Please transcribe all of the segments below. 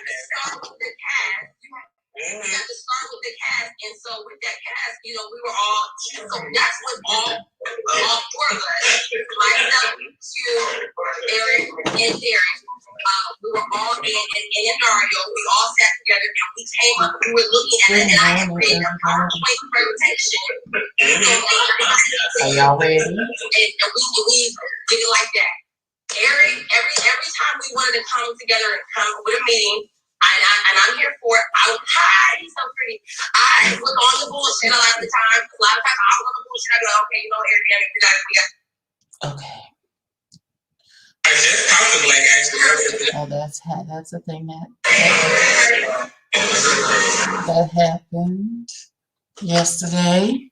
start with the cast. You have to start with the cast, and so with that cast, we were all. So that's what all four of us, myself, you, Eric, and Derek. We were all in Dario. We all sat together and we came up. We were looking at it, and I had created a PowerPoint presentation. Are y'all ready? And we did it like that. Eric, every time we wanted to come together and come with a meeting, and I'm here for it. Hi, he's so pretty. I was on the bullshit a lot of the time. A lot of times I was on the bullshit. I'd be like, okay, Eric, we got. Okay. Oh, that's a thing that happened yesterday.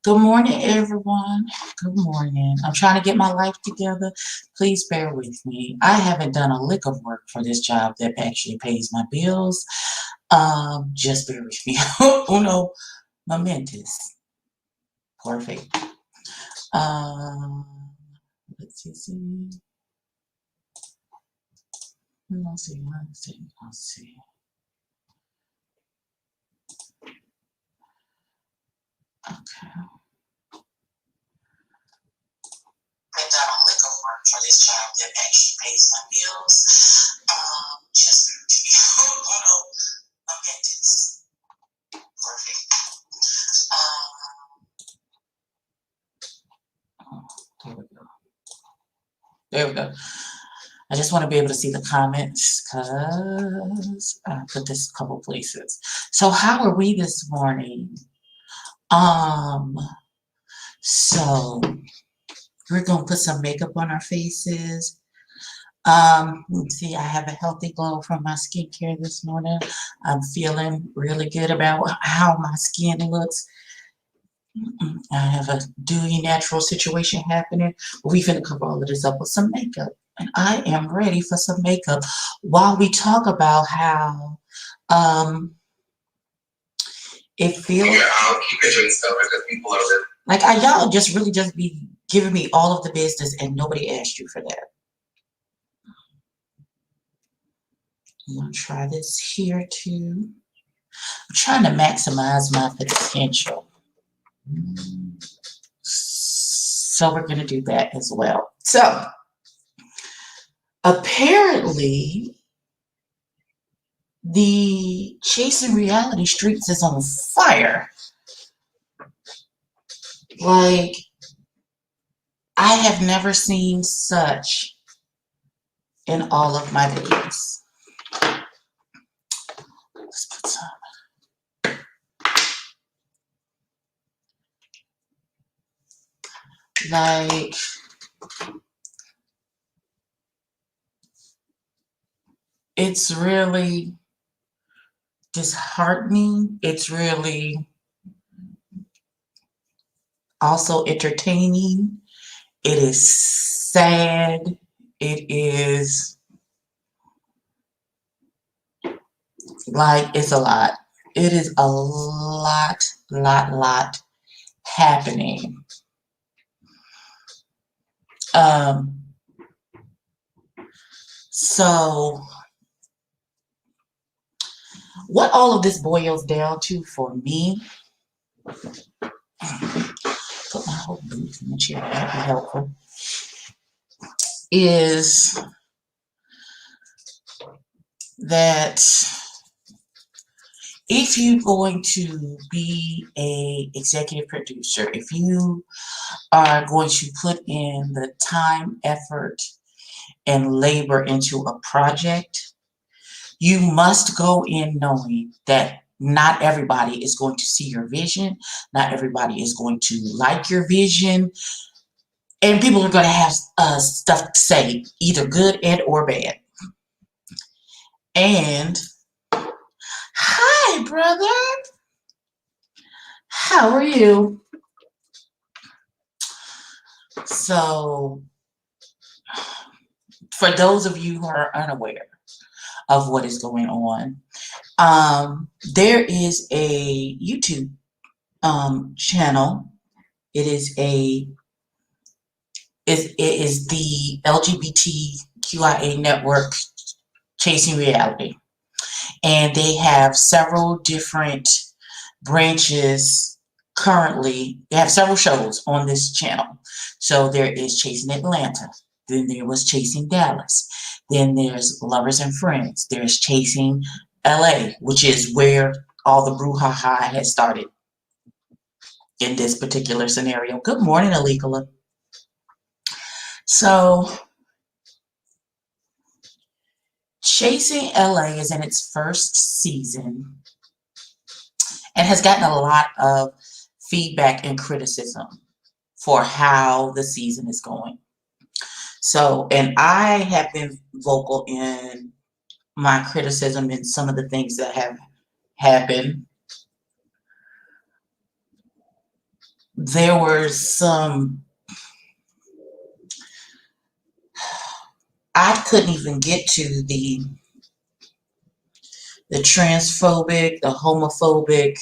Good morning, everyone. Good morning. I'm trying to get my life together. Please bear with me. I haven't done a lick of work for this job that actually pays my bills. Just bear with me. Uno momentus. Perfect. Let's see. Let's see. Okay. I've done a lick of work for this job that actually pays my bills. Just maintenance. Perfect. There we go. I just want to be able to see the comments because I put this a couple places. So how are we this morning? So we're gonna put some makeup on our faces. Let's see, I have a healthy glow from my skincare this morning. I'm feeling really good about how my skin looks. I have a dewy natural situation happening. We're gonna cover all of this up with some makeup. And I am ready for some makeup while we talk about how it feels. Yeah, I'll keep it stuff because people are like, y'all just really just be giving me all of the business and nobody asked you for that. I'm gonna try this here too. I'm trying to maximize my potential. So we're gonna do that as well. So apparently the Chasing Reality Streets is on fire. Like, I have never seen such in all of my videos. Let's put some. Like, it's really disheartening. It's really also entertaining. It is sad. It is like, it's a lot. It is a lot happening. So what all of this boils down to for me, put my whole booth in the chair, that'd be helpful, is that if you're going to be a executive producer, if you are going to put in the time, effort, and labor into a project, you must go in knowing that not everybody is going to see your vision. Not everybody is going to like your vision. And people are going to have stuff to say, either good and or bad. And, hi, brother. How are you? So, for those of you who are unaware of what is going on, there is a YouTube channel. It is the LGBTQIA network, Chasing Reality. And they have several different branches currently. They have several shows on this channel. So there is Chasing Atlanta. Then there was Chasing Dallas. Then there's Lovers and Friends. There's Chasing LA, which is where all the brouhaha had started in this particular scenario. Good morning, Alikala. So Chasing LA is in its first season and has gotten a lot of feedback and criticism for how the season is going. So, and I have been vocal in my criticism in some of the things that have happened. There were some, I couldn't even get to the transphobic, the homophobic,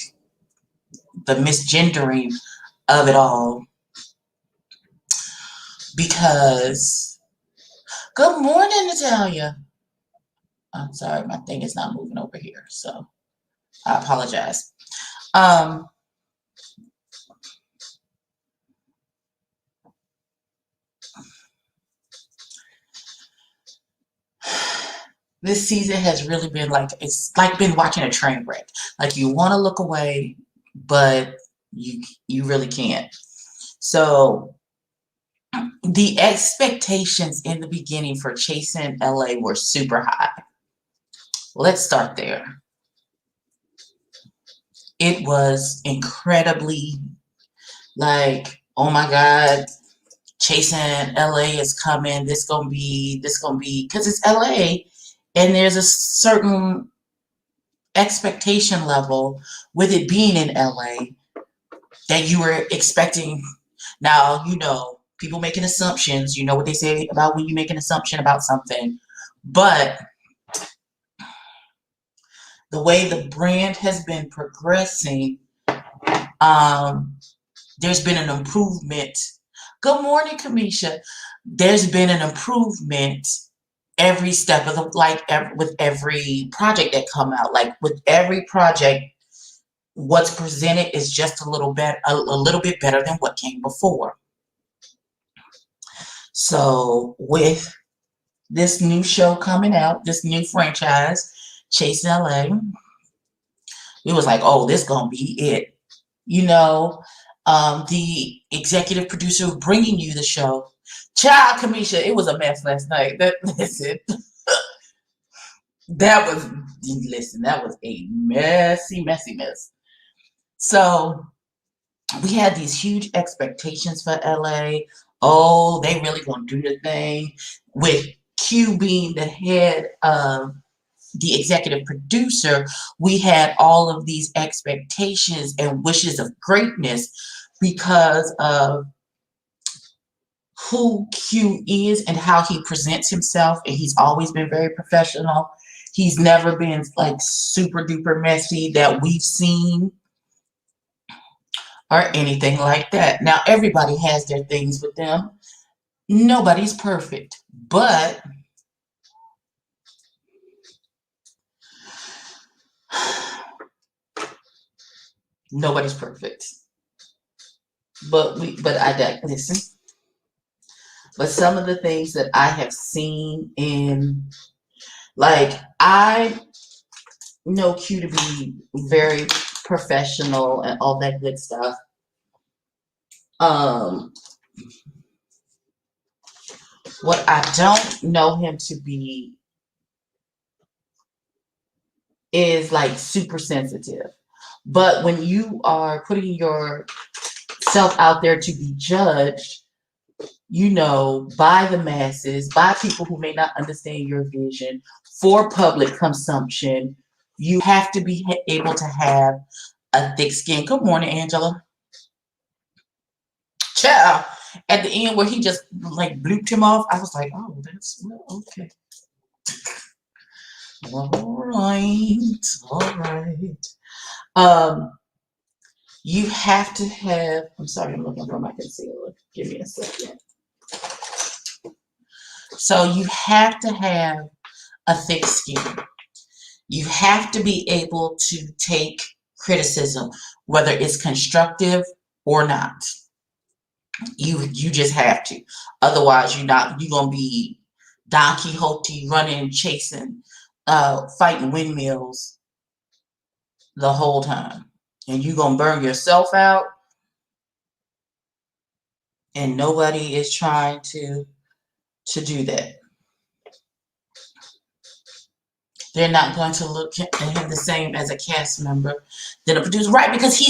the misgendering of it all, because good morning, Natalia. I'm sorry, my thing is not moving over here, so I apologize. This season has really been like, it's like been watching a train wreck. Like you want to look away, but you really can't. So the expectations in the beginning for Chasing LA were super high. Let's start there. It was incredibly like, oh my God, Chasing LA is coming. This gonna be, because it's LA, and there's a certain expectation level with it being in LA that you were expecting. Now, you know, people making assumptions, you know what they say about when you make an assumption about something, but the way the brand has been progressing, there's been an improvement. Good morning, Kamisha. There's been an improvement every step of the, like with every project that come out. Like with every project, what's presented is just a little bit better than what came before. So with this new show coming out, this new franchise, Chasing LA, it was like, oh, this gonna be it. You know, the executive producer bringing you the show, Child Kamisha, it was a mess last night. That listen, that was a messy mess. So we had these huge expectations for LA. Oh, they really gonna do the thing, with Q being the head of the executive producer. We had all of these expectations and wishes of greatness because of who Q is and how he presents himself. And he's always been very professional. He's never been like super duper messy that we've seen or anything like that. Now, everybody has their things with them. Nobody's perfect, but nobody's perfect. But listen. But some of the things that I have seen in, like, I know Q to be very professional and all that good stuff. What I don't know him to be is like super sensitive. But when you are putting yourself out there to be judged, you know, by the masses, by people who may not understand your vision, for public consumption, you have to be able to have a thick skin. Good morning, Angela. Ciao. At the end where he just like blooped him off, I was like, oh, that's well, okay. All right. You have to have, I'm sorry, I'm looking for my concealer. Give me a second. So you have to have a thick skin. You have to be able to take criticism, whether it's constructive or not. You just have to. Otherwise, you're gonna be Don Quixote running, chasing, fighting windmills the whole time. And you're gonna burn yourself out, and nobody is trying to do that. They're not going to look at him the same as a cast member than a producer, right? Because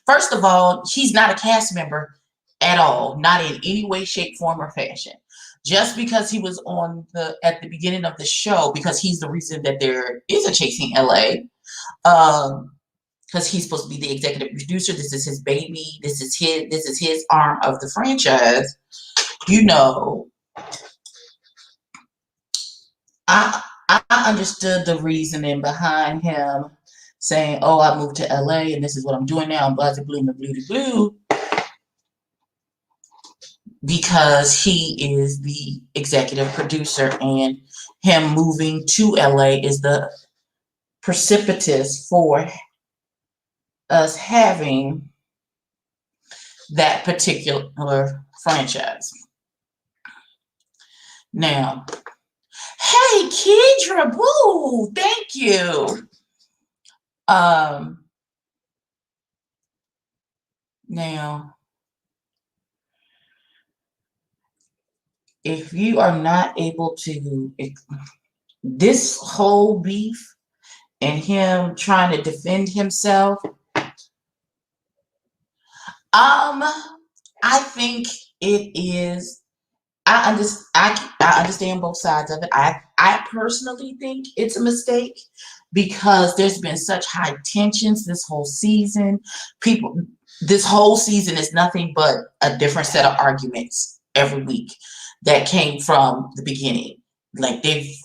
first of all, he's not a cast member at all, not in any way, shape, form, or fashion. Just because he was at the beginning of the show, because he's the reason that there is a Chasing LA, because he's supposed to be the executive producer. This is his baby. This is his arm of the franchise. You know, I understood the reasoning behind him saying, "Oh, I moved to LA and this is what I'm doing now. I'm blah blue and blue," because he is the executive producer, and him moving to LA is the precipitous for us having that particular franchise. Now, hey, Kedra, boo, thank you. Now, if you are not able to, this whole beef and him trying to defend himself, I think it is. I understand both sides of it. I personally think it's a mistake because there's been such high tensions this whole season. This whole season is nothing but a different set of arguments every week that came from the beginning. Like they've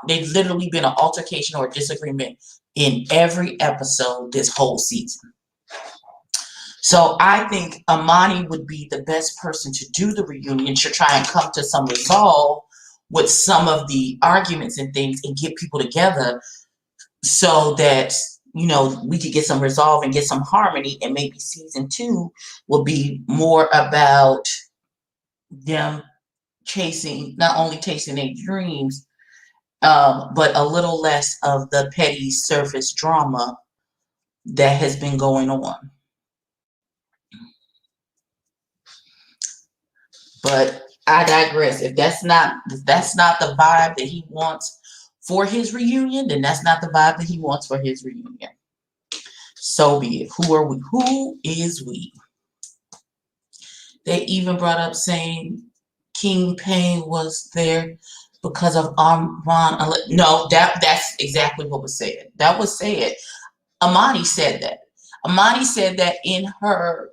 literally been an altercation or a disagreement in every episode this whole season. So I think Amani would be the best person to do the reunion, to try and come to some resolve with some of the arguments and things and get people together so that, we could get some resolve and get some harmony, and maybe season 2 will be more about them not only chasing their dreams, but a little less of the petty surface drama that has been going on. But I digress. If that's not the vibe that he wants for his reunion, then that's not the vibe that he wants for his reunion. So be it. Who are we? Who is we? They even brought up saying King Payne was there because of Armand. No, that's exactly what was said. That was said. Amani said that. Amani said that in her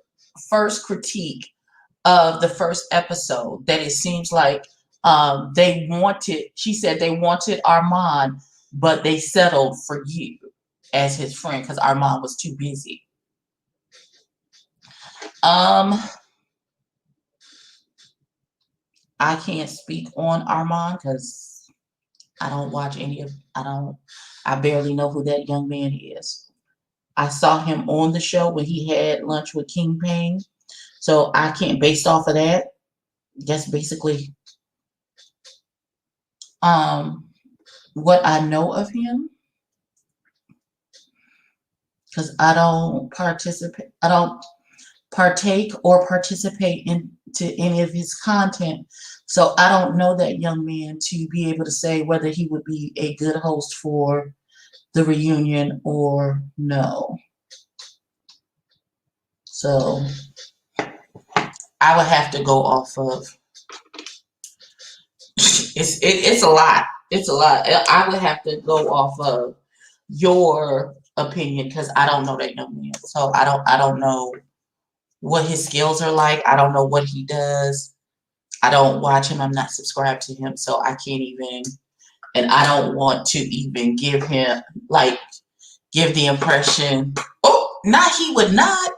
first critique of the first episode, that it seems like she said they wanted Armand, but they settled for you as his friend because Armand was too busy. I can't speak on Armand because I don't watch I barely know who that young man is. I saw him on the show when he had lunch with King Payne. So I can't, based off of that, that's basically what I know of him. Because I don't partake or participate into any of his content. So I don't know that young man to be able to say whether he would be a good host for the reunion or no. So I would have to go off of it's a lot. It's a lot. I would have to go off of your opinion because I don't know that young man. So I don't know what his skills are like. I don't know what he does. I don't watch him. I'm not subscribed to him, so I can't even. And I don't want to even give him give the impression. Oh, not he would not.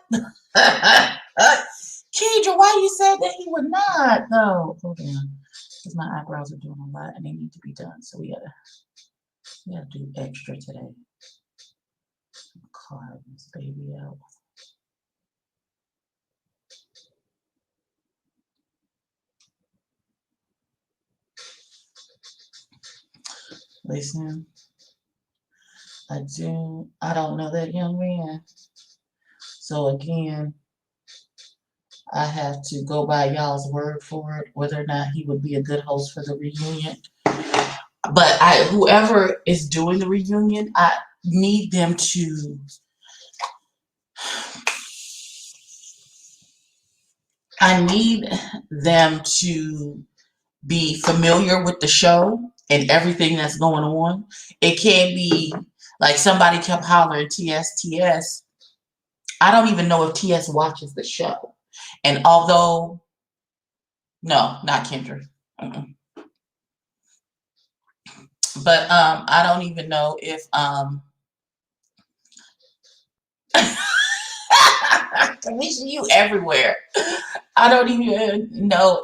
Kedra, why you said that he would not? No, hold on, because my eyebrows are doing a lot and they need to be done. So we gotta do extra today. carve this baby out. Listen, I don't know that young man. So again, I have to go by y'all's word for it, whether or not he would be a good host for the reunion. But whoever is doing the reunion, I need them to be familiar with the show and everything that's going on. It can't be like somebody kept hollering TS. I don't even know if TS watches the show. And although, no, not Kendra. But I don't even know if Kamisha, you everywhere. I don't even know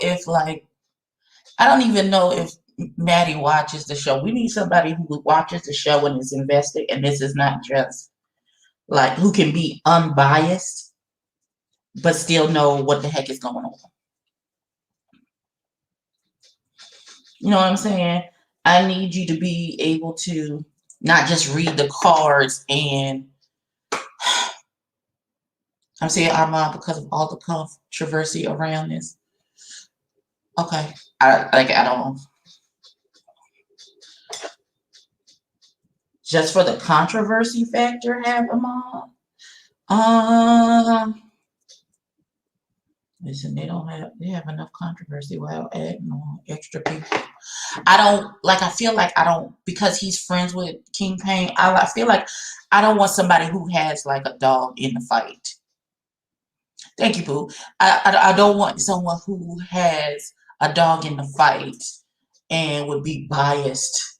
if Maddie watches the show. We need somebody who watches the show and is invested, and this is not just like who can be unbiased but still know what the heck is going on. You know what I'm saying? I need you to be able to not just read the cards and I'm saying Armand because of all the controversy around this. Okay. I don't just for the controversy factor have Armand. Listen, they have enough controversy without adding on extra people. I feel like I don't, because he's friends with King Pain, I feel like I don't want somebody who has like a dog in the fight. Thank you, Pooh. I don't want someone who has a dog in the fight and would be biased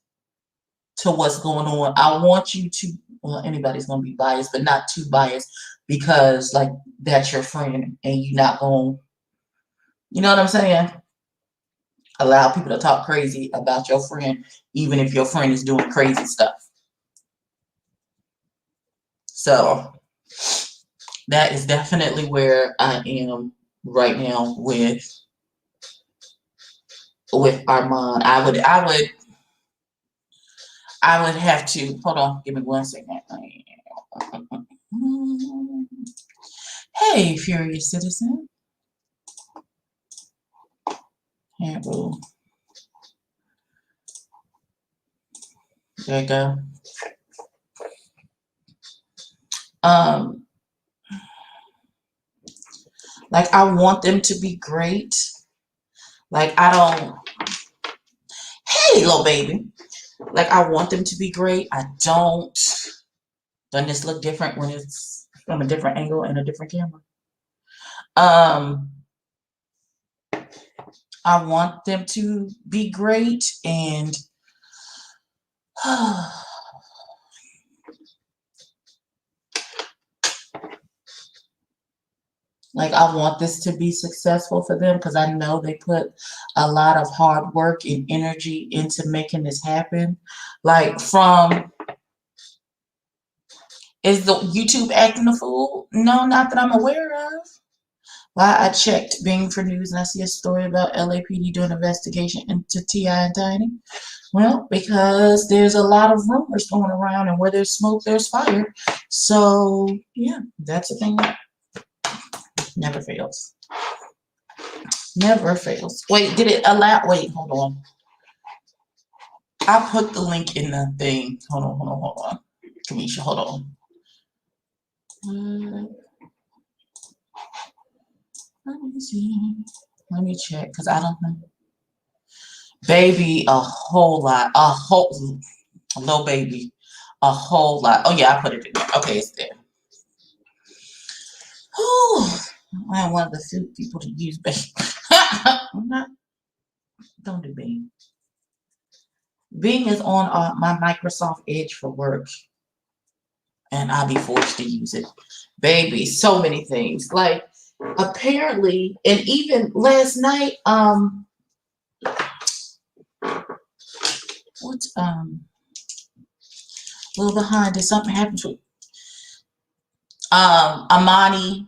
to what's going on. I want you to, well, anybody's going to be biased, but not too biased because like that's your friend and you're not going, you know what I'm saying? Allow people to talk crazy about your friend, even if your friend is doing crazy stuff. So that is definitely where I am right now with Armand. I would have to hold on. Give me 1 second. Hey, Furious Citizen. Here, boo. There you go. Like I want them to be great. Like I don't. Hey, little baby. Like I want them to be great. I don't. Doesn't this look different when it's from a different angle and a different camera? I want them to be great and like I want this to be successful for them because I know they put a lot of hard work and energy into making this happen. Like is the YouTube acting a fool? No, not that I'm aware of. Well, I checked Bing for news and I see a story about LAPD doing an investigation into T.I. and Tiny. Well, because there's a lot of rumors going around and where there's smoke, there's fire. So, yeah, that's a thing that never fails. Never fails. Wait, did it allow? Wait, hold on. I put the link in the thing. Hold on. Kamisha, hold on. Let me see. Let me check because I don't know. Baby, a whole lot. Little baby. A whole lot. Oh, yeah, I put it in there. Okay, it's there. Whew. I'm one of the few people to use Bing. Don't do Bing. Bing is on my Microsoft Edge for work. And I'll be forced to use it. Baby, so many things. Like, apparently, and even last night, what's, a little behind, did something happen to Amani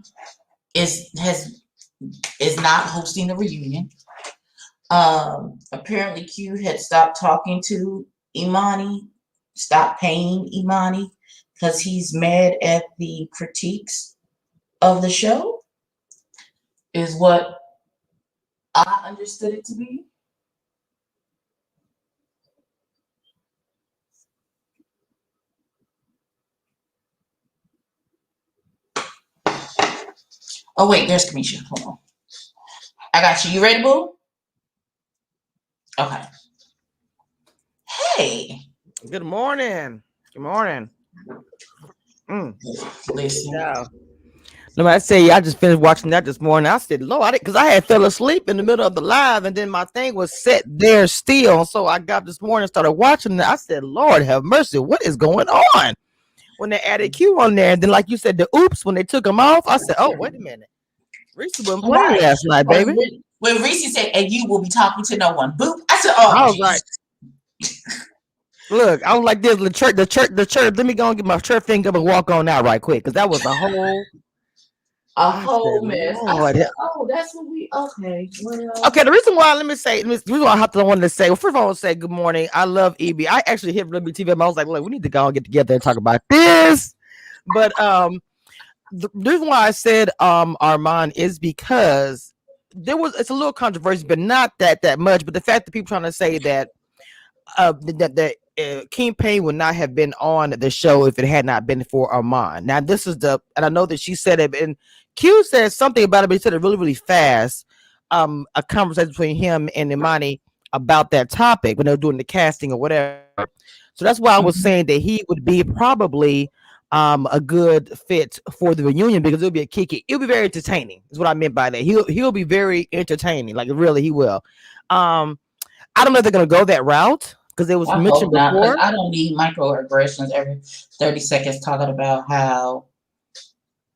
has is not hosting the reunion. Apparently Q had stopped talking to Imani, stopped paying Imani because he's mad at the critiques of the show, is what I understood it to be. Oh wait, there's Kamisha. Hold on. I got you. You ready, boo? Okay. Hey. Good morning. Good morning. Listen. Yeah. No, I say I just finished watching that this morning. I said, Lord, because I had fell asleep in the middle of the live, and then my thing was set there still. So I got this morning, started watching it. I said, Lord, have mercy. What is going on? When they added Q on there, and then like you said, the oops when they took him off, I said, oh, wait a minute. Reese wasn't playing Right. last night, baby. When Reese said, and you will be talking to no one. Boop. I said, I oh, was like, geez. look, I was like this, the church. Let me go and get my church finger and walk on out right quick, because that was a I whole said, mess. Lord. I said, oh, that's what we okay. Well, Okay, the reason why, the reason why I wanted to say, well, first of all, I want to say good morning. I love EB. I actually hit WTV. I was like, look, we need to go and get together and talk about this. But the reason why I said Armand is because it's a little controversy, but not that much. But the fact that people trying to say that King Payne would not have been on the show if it had not been for Armand. Now, and I know that she said it, and Q said something about it, but he said it really, really fast. A conversation between him and Imani about that topic when they were doing the casting or whatever. So that's why I was saying that he would be probably a good fit for the reunion because it'll be a kiki. It'll be very entertaining. Is what I meant by that. He'll be very entertaining. Like really, he will. I don't know if they're gonna go that route because it was I mentioned hope not, because before. I don't need microaggressions every 30 seconds talking about how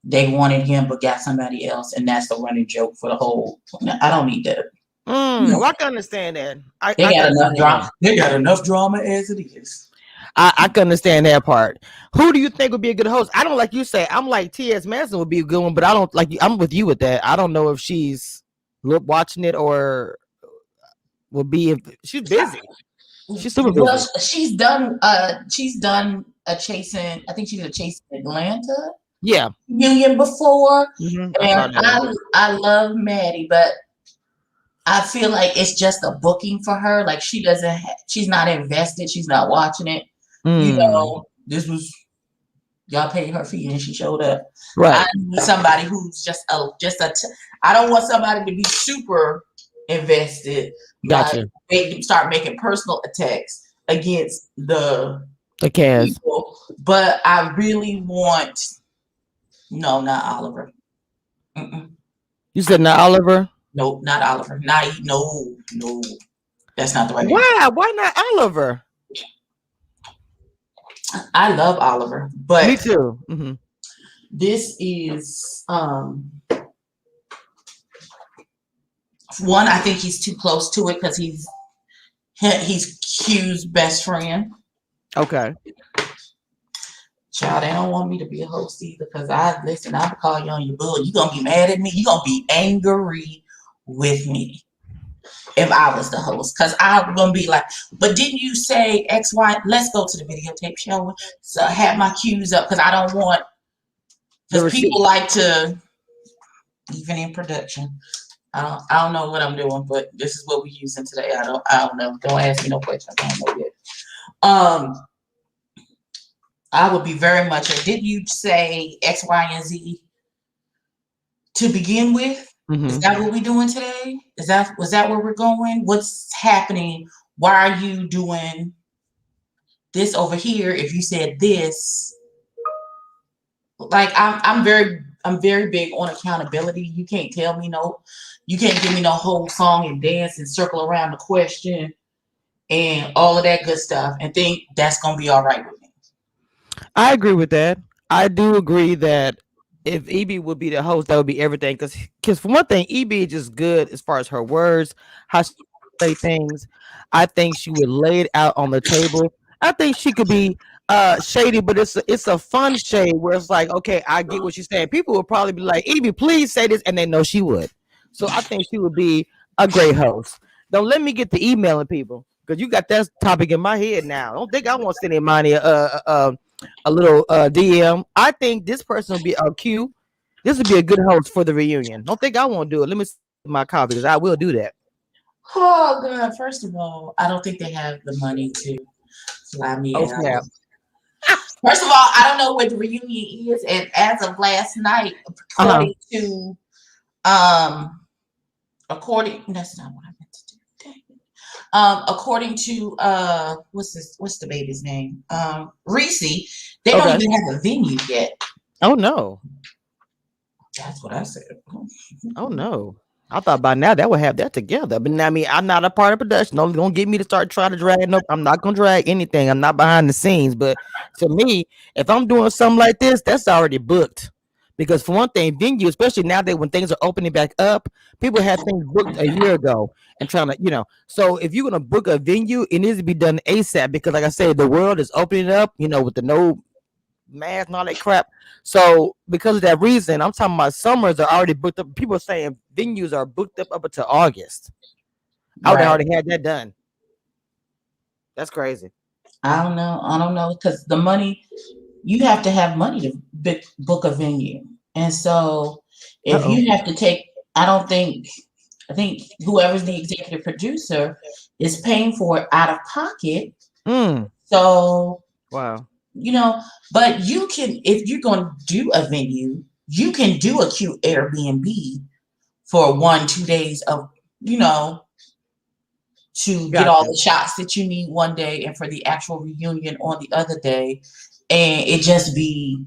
they wanted him but got somebody else, and that's the running joke for the whole. I don't need that. Well, I can understand that. They I can got enough understand that. drama. They got enough drama as it is. I can understand that part. Who do you think would be a good host? I don't like you say. I'm like T.S. Manson would be a good one, but I don't like. I'm with you with that. I don't know if she's watching it or will be. If she's busy. She's super Well, busy. she's done. She's done a chasing. I think she did a chasing Atlanta Yeah. union before, I saw and that. I love Maddie, but I feel like it's just a booking for her. Like she doesn't. She's not invested. She's not watching it. You Mm, know, this was y'all paid her fee and she showed up. I right. need somebody who's I don't want somebody to be super invested, like Gotcha. they start making personal attacks against the The Kaz. people. But I really want no, not Oliver. Mm-mm. You said not Oliver. Nope, not Oliver. Not no, no. That's not the right answer. Why? Why not Oliver? I love Oliver, Me but too. this is one. I think he's too close to it because he's Q's best friend. Okay. Child, they don't want me to be a host either because I'll call you on your bull. You're gonna be mad at me. You're gonna be angry with me if I was the host. Cause I'm gonna be like, but didn't you say X, Y? Let's go to the videotape show. So have my cues up because I don't want The because receipt. people like to even in production. I don't know what I'm doing, but this is what we're using today. I don't know. Don't ask me no questions. I don't know yet. Um I would be very much. Did you say X, Y, and Z to begin with? Is that what we're doing today? Was that where we're going? What's happening? Why are you doing this over here? If you said this, like I'm very big on accountability. You can't tell me no. You can't give me no whole song and dance and circle around the question and all of that good stuff and think that's gonna be all right with me. I agree with that. I do agree that if EB would be the host, that would be everything. Because for one thing, EB is just good as far as her words, how she say things. I think she would lay it out on the table. I think she could be shady, but it's a fun shade where it's like, okay, I get what you're saying. People would probably be like, Evie, please say this, and they know she would. So I think she would be a great host. Don't let me get to emailing people because you got that topic in my head now. I don't think I want to send anybody a little DM. I think this person will be a Q. This would be a good host for the reunion. Don't think I won't do it. Let me see my copy because I will do that. Oh God! First of all, I don't think they have the money to fly me Oh out. snap! First of all, I don't know where the reunion is, and as of last night, Uh huh. according to um, according that's not what I meant to do. Dang it. According to what's the baby's name? Reese, they don't Okay. even have a venue yet. Oh no. That's what I said. Oh no. I thought by now that would have that together. But I mean, I'm not a part of production. Don't get me to start trying to drag. Nope, I'm not gonna drag anything. I'm not behind the scenes. But to me, if I'm doing something like this, that's already booked. Because for one thing, venue, especially now that when things are opening back up, people had things booked a year ago and trying to, So if you're gonna book a venue, it needs to be done ASAP because, like I said, the world is opening up. With the no mask and all that crap. So because of that reason, I'm talking about summers are already booked up. People are saying venues are booked up until August. I would have Right. already had that done. That's crazy. I don't know. I don't know because the money you have to have money to book a venue, and so Uh if oh. you have to take, I don't think. I think whoever's the executive producer is paying for it out of pocket. Mm. So Wow. you know, but you can if you're going to do a venue, you can do a cute Airbnb for 1-2 days of you know to get all Gotcha. the shots that you need one day and for the actual reunion on the other day. And it just be,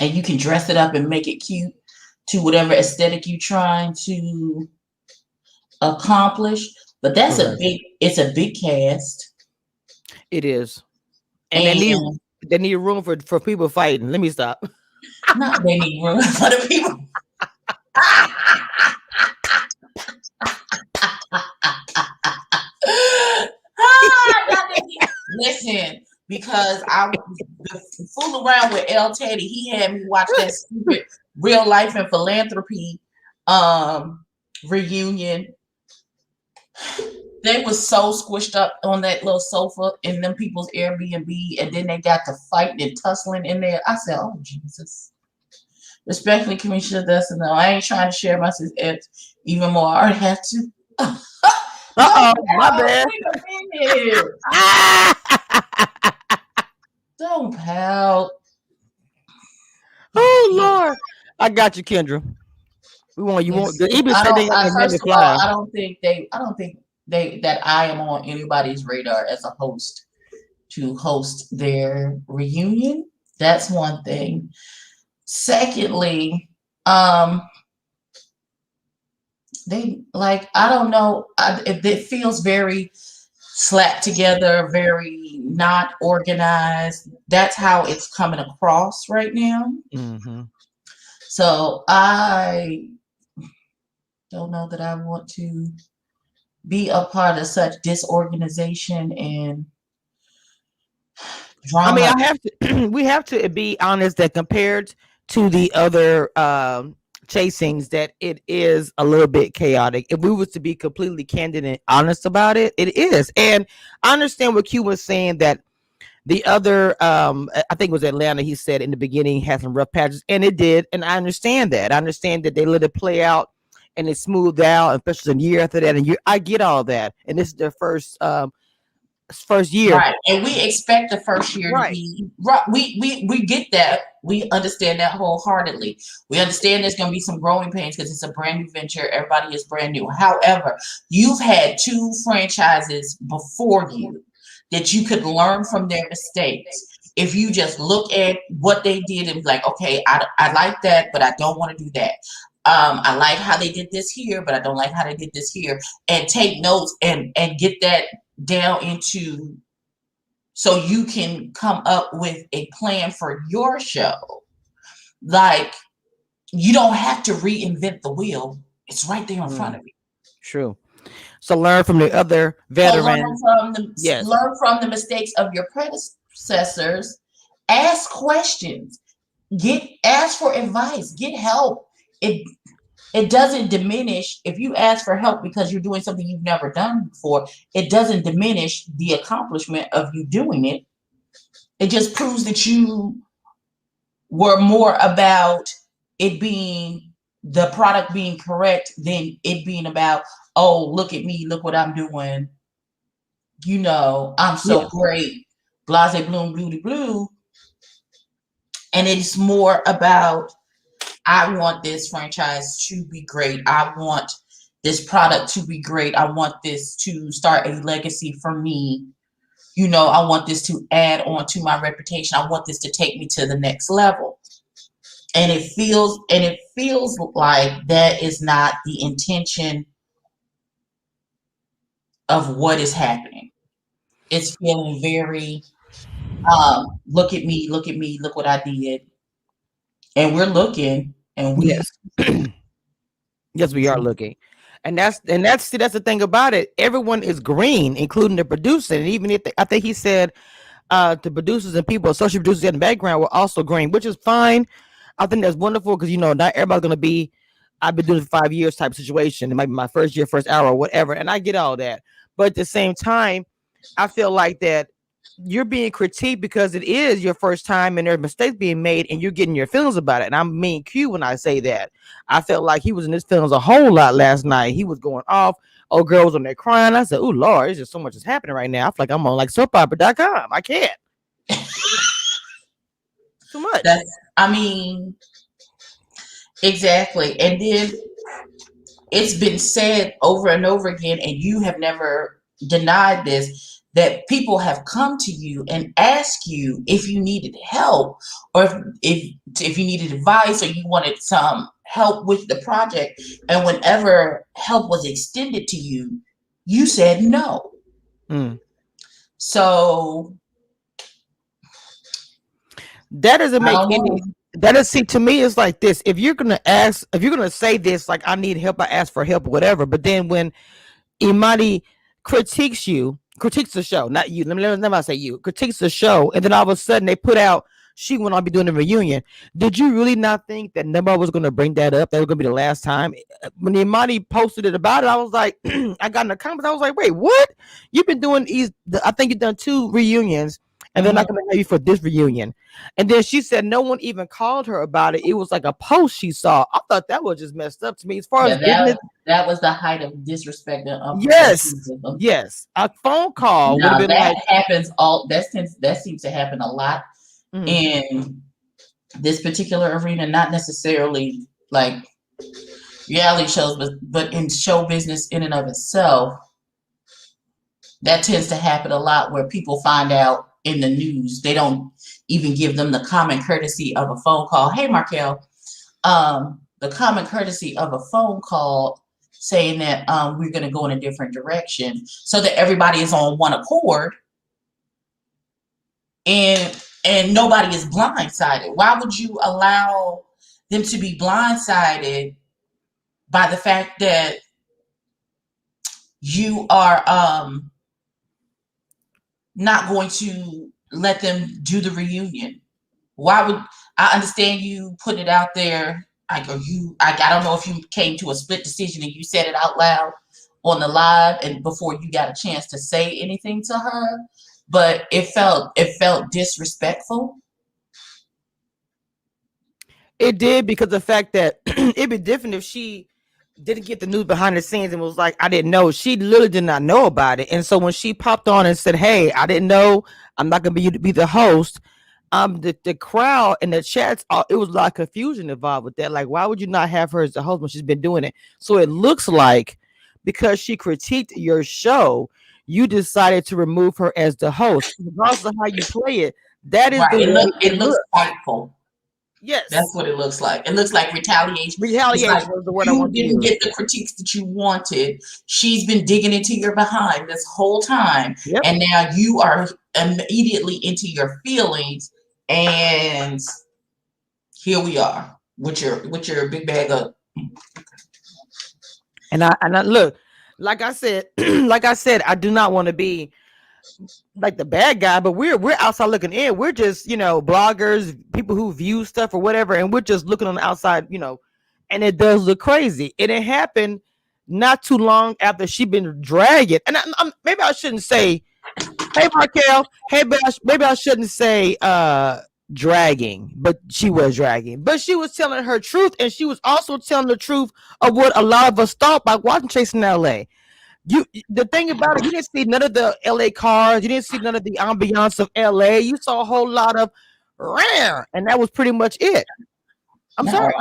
and you can dress it up and make it cute to whatever aesthetic you're trying to accomplish. But Correct. it's a big cast. It is, and they need And they need room for people fighting. Let me stop. not they need room for the people. Listen, because I fool around with L. Teddy, he had me watch that stupid real life and philanthropy um reunion. They was so squished up on that little sofa in them people's Airbnb, and then they got to fighting and tussling in there. I said, "Oh Jesus!" Respectfully, Commissioner Dustin, no, I ain't trying to share my ex even more. I already have to. Uh Don't oh, my pout. bad. Wait a minute. Don't pout. Oh Lord, I got you, Kendra. We want you want. Listen, Even I said they don't. got that money First of all, flying. I don't think they. I don't think they that I am on anybody's radar as a host to host their reunion. That's one thing. Secondly, um, they like I don't know. It feels very slapped together, very not organized. That's how it's coming across right now. Mm-hmm. So I don't know that I want to be a part of such disorganization and I mean, drama. I have to. We have to be honest that compared to the other chasings, that it is a little bit chaotic. If we was to be completely candid and honest about it, it is. And I understand what Q was saying that the other, I think it was Atlanta. He said in the beginning had some rough patches, and it did. And I understand that. I understand that they let it play out and it smoothed out, especially a year after that. And I get all that. And this is their first year, Right. And we expect the first year to right? be right. We get that. We understand that wholeheartedly. We understand there's going to be some growing pains because it's a brand new venture. Everybody is brand new. However, you've had two franchises before you that you could learn from their mistakes. If you just look at what they did and be like, okay, I like that, but I don't want to do that. I like how they did this here, but I don't like how they did this here. And take notes and get that down into so you can come up with a plan for your show. Like you don't have to reinvent the wheel. It's right there in front Mm, of you. true. So learn from the other So veterans. Yes. learn from the mistakes of your predecessors. Ask questions. Ask for advice. Get help. It it doesn't diminish if you ask for help because you're doing something you've never done before. It doesn't diminish the accomplishment of you doing it. It just proves that you were more about it being the product being correct than it being about, oh, look at me, look what I'm doing. I'm so Yeah. great. Blase bloom, blue blue. And it's more about I want this franchise to be great. I want this product to be great. I want this to start a legacy for me. I want this to add on to my reputation. I want this to take me to the next level. And it feels like that is not the intention of what is happening. It's feeling very look at me, look at me, look what I did. And we're looking and we Yes. Yes, we are looking. And that's the thing about it. Everyone is green, including the producer. And even if I think he said the producers and people, associate producers in the background were also green, which is fine. I think that's wonderful because not everybody's gonna be. I've been doing it for 5 years type situation. It might be my first year, first hour, or whatever, and I get all that. But at the same time, I feel like that you're being critiqued because it is your first time and there are mistakes being made, and you're getting your feelings about it. And I mean Q when I say that. I felt like he was in his feelings a whole lot last night. He was going off. Oh, girl was on there crying. I said, "Oh Lord, there's just so much is happening right now." I feel like I'm on like soapopera.com. I can't. Too much. that's I mean, exactly. And then it's been said over and over again, and you have never denied this, that people have come to you and asked you if you needed help or if you needed advice or you wanted some help with the project. And whenever help was extended to you, you said no. Mm. So That doesn't I make don't any. know. That is, see, to me, it's like this. If you're gonna ask, if you're gonna say this, like I need help, I ask for help, whatever. But then when Imani critiques the show, not you. Let me not say you. Critiques the show, and then all of a sudden they put out she went on to be doing a reunion. Did you really not think that nobody was going to bring that up? That was going to be the last time. When Imani posted it about it, I was like, I got in the comments. I was like, wait, what? You've been doing these? I think you've done 2 reunions, and they're not Mhm. going to have you for this reunion. And then she said no one even called her about it. It was like a post she saw. I thought that was just messed up to me. As far Yeah, as business, that was the height of disrespect and yes, unprofessionalism. yes. A phone call would have Now been that like, happens all that seems to happen a lot mm, in this particular arena, not necessarily like reality shows, but in show business in and of itself, that tends to happen a lot where people find out in the news. They don't even give them the common courtesy of a phone call. Hey, Markel, the common courtesy of a phone call saying that we're going to go in a different direction so that everybody is on one accord and nobody is blindsided. Why would you allow them to be blindsided by the fact that you are not going to let them do the reunion? Why would I understand you put it out there? Like, or you, I don't know if you came to a split decision and you said it out loud on the live and before you got a chance to say anything to her, but it felt disrespectful. it did because the fact that it'd be different if she didn't get the news behind the scenes and was like, I didn't know. She literally did not know about it. And so when she popped on and said, hey, I didn't know, I'm not gonna be the host. The crowd and the chats, it was a lot of confusion involved with that. Like, why would you not have her as the host when she's been doing it? So it looks like because she critiqued your show, you decided to remove her as the host. Regardless of how you play it, that is the Right. way it It looks looks. spiteful. That's Yes. what it looks like. It looks like retaliation. It's like Retaliation was the word I you want to didn't use. get the critiques that you wanted. She's been digging into your behind this whole time, Yep. and now you are immediately into your feelings. And here we are with your big bag of And I look. Like I said, like I said, I do not want to be like the bad guy, but we're outside looking in. We're just, bloggers, people who view stuff or whatever, and we're just looking on the outside, and it does look crazy. And it happened not too long after she been dragging. And maybe I shouldn't say, hey Markel, hey, maybe I shouldn't say dragging, but she was dragging. But she was telling her truth, and she was also telling the truth of what a lot of us thought by watching Chasing LA. The thing about it, you didn't see none of the LA cars, you didn't see none of the ambiance of LA. You saw a whole lot of rare, and that was pretty much it. I'm No, sorry.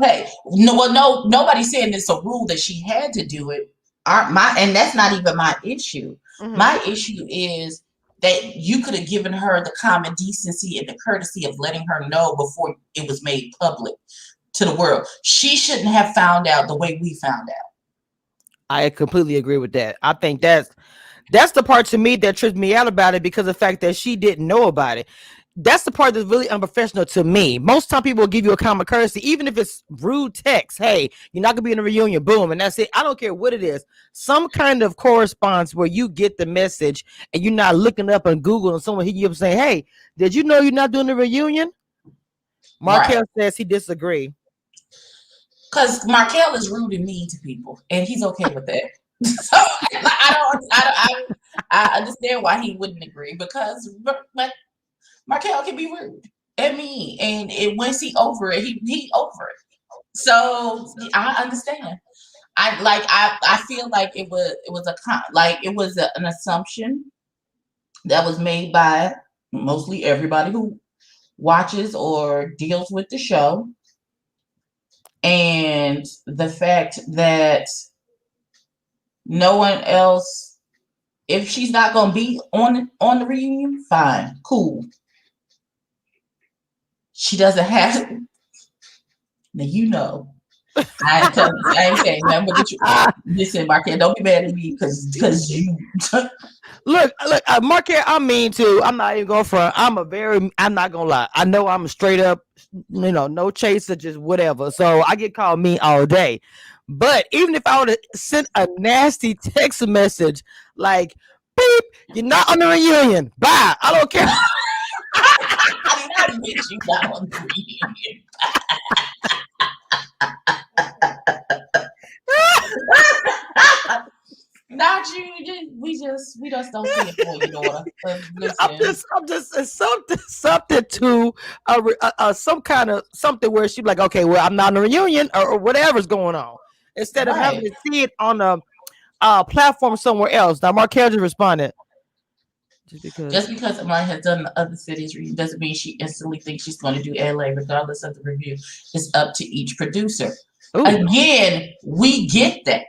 hey, no, well, no, nobody's saying it's a rule that she had to do it. And that's not even my issue. Mm-hmm. My issue is that you could have given her the common decency and the courtesy of letting her know before it was made public to the world. She shouldn't have found out the way we found out. I completely agree with that. I think that's the part to me that tripped me out about it, because of the fact that she didn't know about it. That's the part that's really unprofessional to me. Most time people will give you a common courtesy, even if it's rude text. Hey, you're not gonna be in a reunion, boom, and that's it. I don't care what it is. Some kind of correspondence where you get the message and you're not looking up on Google and someone hit you up saying, hey, did you know you're not doing the reunion? Right. Markel says he disagree. Because Markel is rude and mean to people, and he's okay with that. So I understand why he wouldn't agree, because Markel can be rude and mean, and once he over it, he over it. So I understand. I feel like it was an assumption that was made by mostly everybody who watches or deals with the show, and the fact that no one else, if she's not going to be on the reunion, fine, cool. She doesn't have. Now I ain't saying nothing but the truth. Listen, Marquette, don't be mad at me because you. Look, Marquette, I'm mean too. I'm not even going for. I'm not gonna lie. I know I'm straight up, no chaser, just whatever. So I get called mean all day. But even if I would have sent a nasty text message like, beep, you're not on the reunion. Bye. I don't care. I did not get you not on the reunion. Not you. We just don't see it for you, daughter. Listen. I'm just it's something to some kind of something where she'd be like, okay, well, I'm not on a reunion, or whatever's going on, instead of having Right. to see it on a platform somewhere else. Now, Markel just responded, Just because somebody has done the other cities reunion doesn't mean she instantly thinks she's going to do LA, regardless of the review. It's up to each producer. ooh, Again, we get that.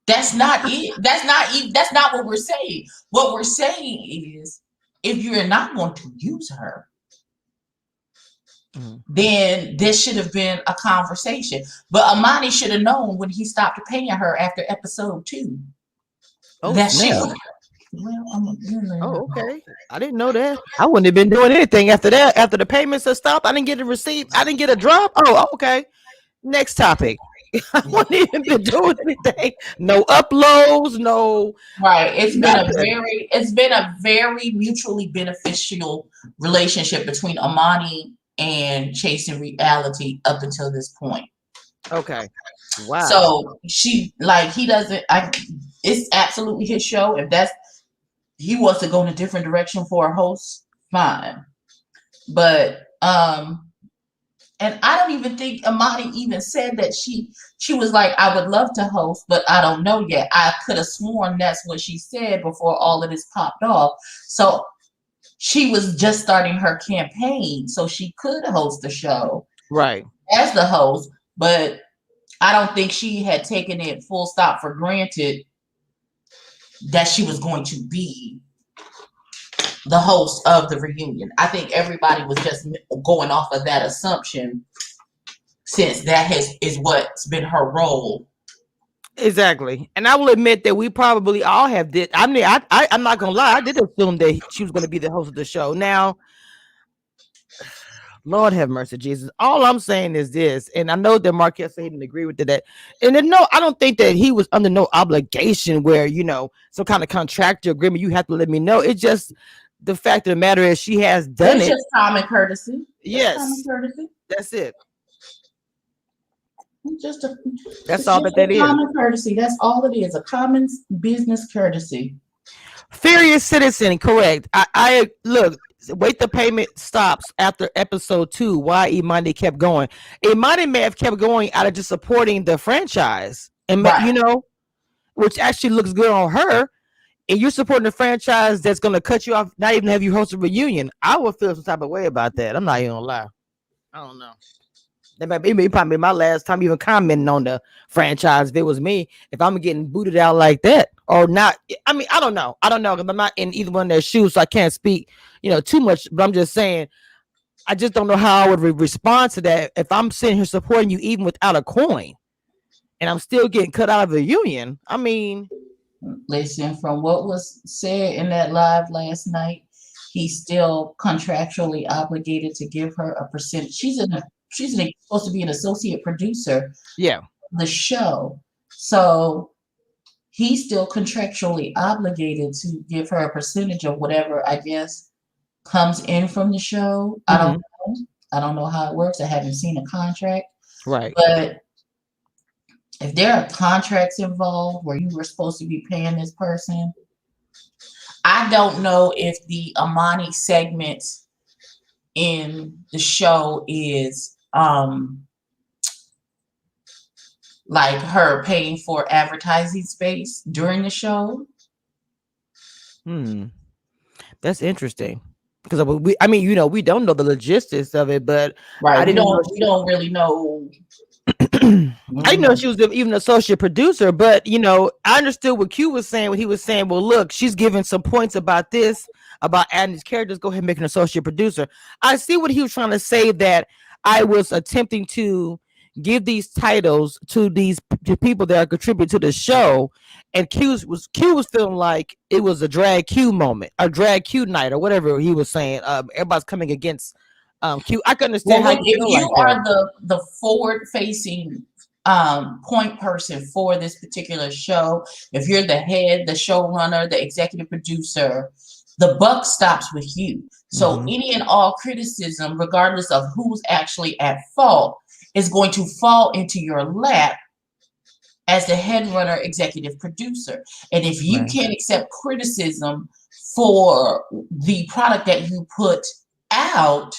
That's not it. That's not what we're saying. What we're saying is, if you're not going to use her, then this should have been a conversation. But Amani should have known when he stopped paying her after episode 2 oh that she. snap. Well, Oh, okay. I didn't know that. I wouldn't have been doing anything after that. After the payments had stopped, I didn't get a receipt. I didn't get a drop. Oh, okay. Next topic. I wouldn't even been doing anything. No uploads. No Right. nothing. It's been a very mutually beneficial relationship between Amani and Chasing Reality up until this point. Okay. Wow. So he doesn't. It's absolutely his show. If he wants to go in a different direction for a host, fine. But and I don't even think Amani even said that she was like, I would love to host, but I don't know yet. I could have sworn that's what she said before all of this popped off. So she was just starting her campaign, so she could host the show Right. as the host, but I don't think she had taken it full stop for granted that she was going to be the host of the reunion. I think everybody was just going off of that assumption, since is what's been her role. Exactly. And I will admit that we probably all have did. I mean, I'm not gonna lie. I did assume that she was going to be the host of the show. Now, Lord have mercy, Jesus. All I'm saying is this, and I know that Marquez said he didn't agree with that. And then no, I don't think that he was under no obligation where, some kind of contractual agreement. You have to let me know. It's just the fact of the matter is she has done It's it. just common courtesy. Just common Yes, courtesy. that's it. It's just a, That's it's all just that a that is. common courtesy. That's all it is. A common business courtesy. Furious citizen, correct. I look. Wait, the payment stops after episode 2. Why Imani kept going? Imani may have kept going out of just supporting the franchise, and Right. which actually looks good on her. And you're supporting a franchise that's going to cut you off, not even have you host a reunion. I would feel some type of way about that. I'm not even gonna lie. I don't know. That might be probably my last time even commenting on the franchise. If it was me, if I'm getting booted out like that or not, I mean, I don't know. I don't know because I'm not in either one of their shoes, so I can't speak, too much. But I'm just saying, I just don't know how I would respond to that if I'm sitting here supporting you even without a coin, and I'm still getting cut out of a union. I mean, Listen, from what was said in that live last night, he's still contractually obligated to give her a percentage. Supposed to be an associate producer of yeah. the show. So he's still contractually obligated to give her a percentage of whatever I guess comes in from the show. I don't Mm-hmm. know. I don't know how it works. I haven't seen a contract. Right. But if there are contracts involved where you were supposed to be paying this person, I don't know if the Amani segment in the show is like her paying for advertising space during the show. Hmm. That's interesting because I mean, we don't know the logistics of it, but I Right. We didn't know. don't we don't really know. I didn't know Mhm. she was even associate producer, but I understood what Q was saying when he was saying, "Well, look, she's giving some points about this, about adding these characters. Go ahead and make an associate producer." I see what he was trying to say, that I was attempting to give these titles to people that are contributing to the show, and Q was feeling like it was a drag Q moment, a drag Q night, or whatever he was saying. Everybody's coming against Q. I can understand Well, how when you if feel you like that. are the forward facing point person for this particular show, if you're the head, the showrunner, the executive producer, the buck stops with you. So Hmm. any and all criticism, regardless of who's actually at fault, is going to fall into your lap as the head runner, executive producer. And if you Right. can't accept criticism for the product that you put out,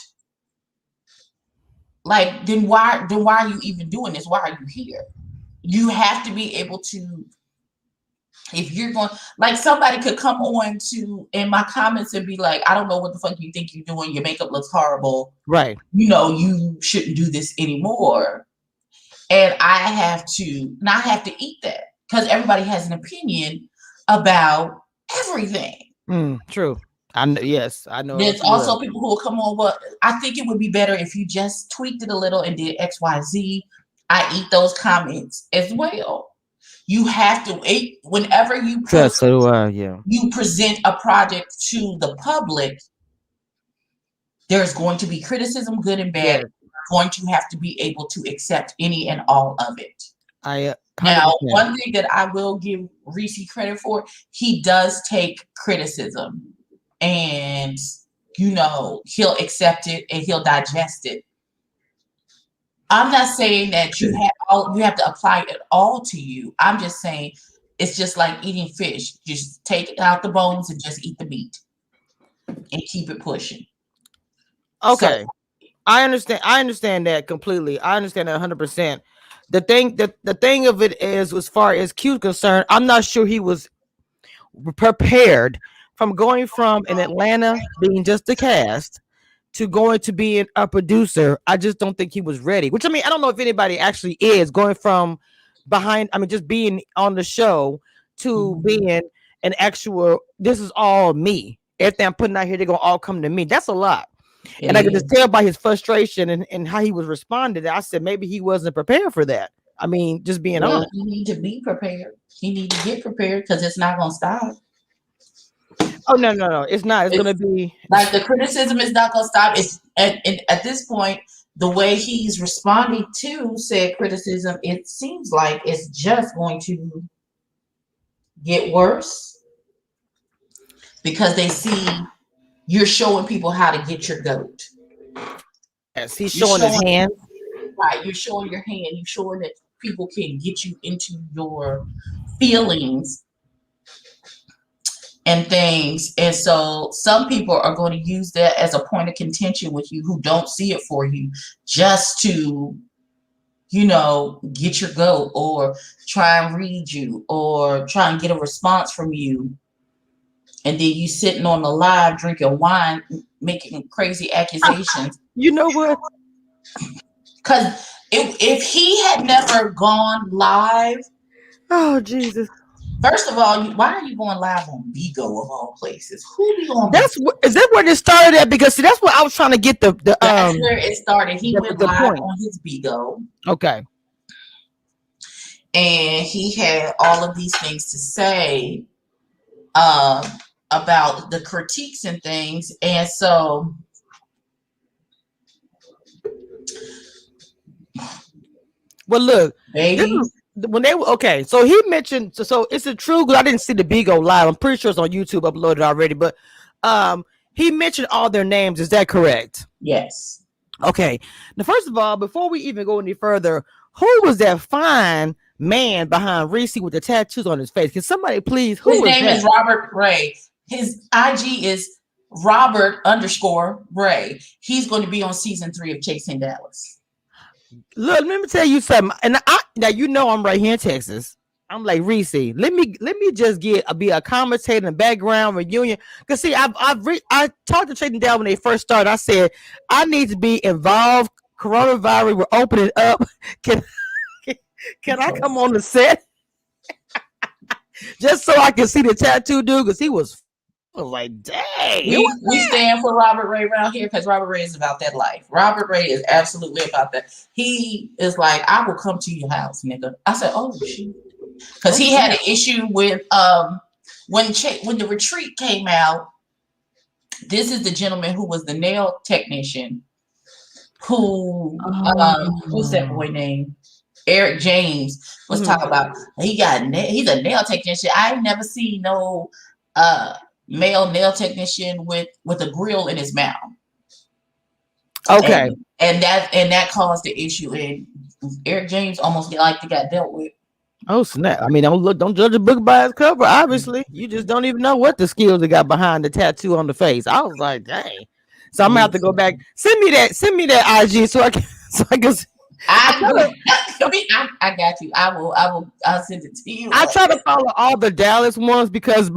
like then why are you even doing this? Why are you here? You have to be able to, if you're going, like, somebody could come on to in my comments and be like, I don't know what the fuck you think you're doing, your makeup looks horrible, Right. you shouldn't do this anymore. And I have to eat that because everybody has an opinion about everything. True. I know. Yes, I know There's as well. also people who will come on, but I think it would be better if you just tweaked it a little and did XYZ. I eat those comments as well. You have to, whenever Trust. So do I. Yeah. you present a project to the public, there's going to be criticism, good and bad. Yes. You're going to have to be able to accept any and all of it. I 100%. Now, one thing that I will give Reese credit for, he does take criticism, and he'll accept it and he'll digest it. I'm not saying that you have to apply it all to you. I'm just saying it's just like eating fish. Just take out the bones and just eat the meat and keep it pushing. So Okay. I understand that completely. I understand that 100%. The thing of it is, as far as Q's concerned, I'm not sure he was prepared from going from in Atlanta being just a cast to going to being a producer. I just don't think he was ready. Which, I mean, I don't know if anybody actually is going from behind. I mean, just being on the show to mhm, being an actual. This is all me. Everything I'm putting out here, they're gonna all come to me. That's a lot. it And I could just is. tell by his frustration and how he was responding. I said maybe he wasn't prepared for that. I mean, just being Well, honest. you need to be prepared. You need to get prepared because it's not gonna stop. Oh no, no, no. It's not. It's gonna It's be. like the criticism is not going to stop. It's at this point, the way he's responding to said criticism, it seems like it's just going to get worse because they see you're showing people how to get your goat. Yes, he's You're showing his showing hand. right. You're showing your hand. You're showing that people can get you into your feelings and things. And so some people are going to use that as a point of contention with you who don't see it for you just to, get your goat or try and read you or try and get a response from you. And then you sitting on the live drinking wine, making crazy accusations. You know what? Because if he had never gone live, Oh Jesus. first of all, why are you going live on Bigo of all places? Who be on Is that where it started at? Because see, that's what I was trying to get That's where it started. He went the live point. on his Bigo, Okay. and he had all of these things to say um, about the critiques and things. And so, Well, look, this baby, is when they were okay. So he mentioned. So is it true? Because I didn't see the Bigo live. I'm pretty sure it's on YouTube uploaded already. But he mentioned all their names. Is that correct? yes. Okay. Now, first of all, before we even go any further, who was that fine man behind Reese with the tattoos on his face? Can somebody please? Who His was name that? is Robert Ray. His IG is Robert_Ray. He's going to be on season 3 of Chasing Dallas. Look, let me tell you something. And now you know I'm right here in Texas. I'm like Reese. Let me just be a commentator in the background reunion. Cause see, I talked to Chasing Dallas when they first started. I said I need to be involved. Coronavirus, we're opening up. Can can I come on the set just so I can see the tattoo dude? Cause he was like, dang. We stand for Robert Ray around here because Robert Ray is about that life. Robert Ray is absolutely about that. He is like, I will come to your house, nigga. I said, oh shoot, because he had an issue with when the retreat came out. This is the gentleman who was the nail technician. What's that boy name? Eric James was talking about. He's a nail technician. I ain't never seen no male nail technician with a grill in his mouth. Okay. And that caused the issue, and Eric James almost got dealt with. Oh snap! I mean, don't judge a book by its cover. Obviously, you just don't even know what the skills they got behind the tattoo on the face. I was like, dang. So I'm gonna have to go back. Send me that IG so I can see. I got you. I'll send it to you. I try to follow all the Dallas ones because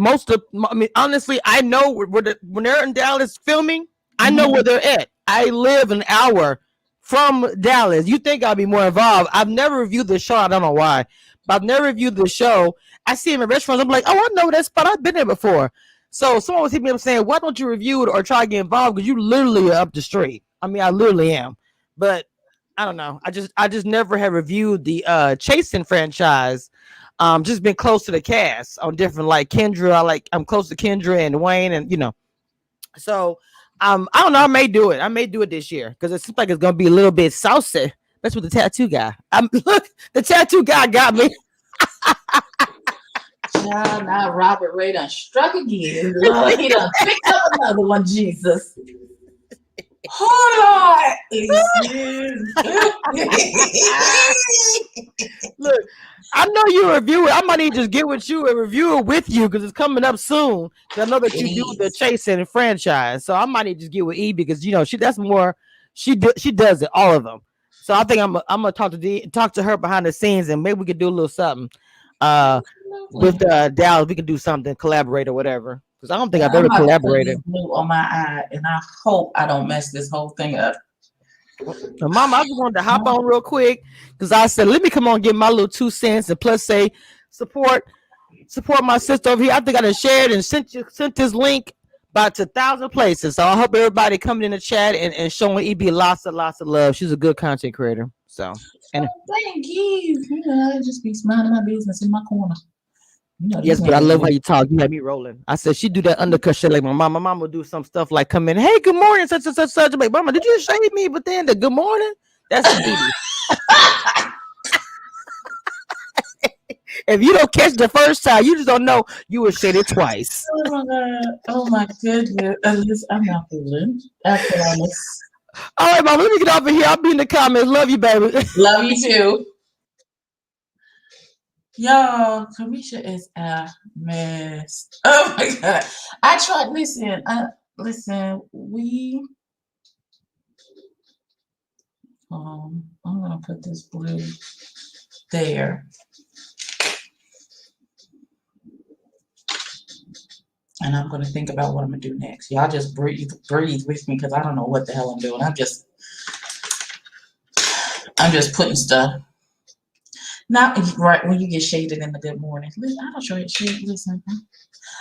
honestly, I know when they're in Dallas filming, I know where they're at. I live an hour from Dallas. You think I'll be more involved? I've never reviewed the show. I don't know why, but I've never reviewed the show. I see him in restaurants. I'm like, oh, I know that spot. I've been there before. So someone was hitting me up saying, why don't you review it or try to get involved? Because you literally are up the street. I mean, I literally am. But I don't know. I just never have reviewed the Chasing franchise. Just been close to the cast on different like Kendra. I'm close to Kendra and Wayne, and So I don't know. I may do it. I may do it this year because it seems like it's gonna be a little bit saucy. That's what the tattoo guy. Look, the tattoo guy got me. Child, now Robert Ray done struck again. Lord, he done picked up another one, Jesus. Hold on. Look, I know you review it. I might need to just get with you and review it with you because it's coming up soon. I know that you do the Chasing franchise, so I might need to just get with E because that's more. She does it, all of them. So I think I'm gonna talk to her behind the scenes and maybe we could do a little something. With Dallas, we can do something, collaborate or whatever. Because I don't think I've ever collaborated. Glue on my eye, and I hope I don't mess this whole thing up. So, Mama, I just wanted to hop on real quick because I said, let me come on, give my little 2 cents, and plus say support my sister over here. I think I done shared and sent this link about to 1,000 places. So I hope everybody coming in the chat and showing EB lots of love. She's a good content creator. So, thank you. I just be minding my business in my corner. You know these Yes, but I love how niggas. you talk. You had me rolling. I said she do that undercut shit like my mom. My mom would do some stuff like come in, hey, good morning, such and such, such. I'm like, mama, did you shade me? But then the good morning, that's shady. If you don't catch the first time, you just don't know you were shaded twice. Oh my god! Oh my goodness! At least I'm not fooling. I promise. All right, mama, let me get off of here. I'll be in the comments. Love you, baby. Love you too. Y'all, Kamisha is a mess. Oh my god! I tried. Listen, listen. I'm gonna put this blue there, and I'm gonna think about what I'm gonna do next. Y'all just breathe with me because I don't know what the hell I'm doing. I'm just putting stuff. Not right when you get shaded in the good morning. Listen, I don't show you shit. Listen,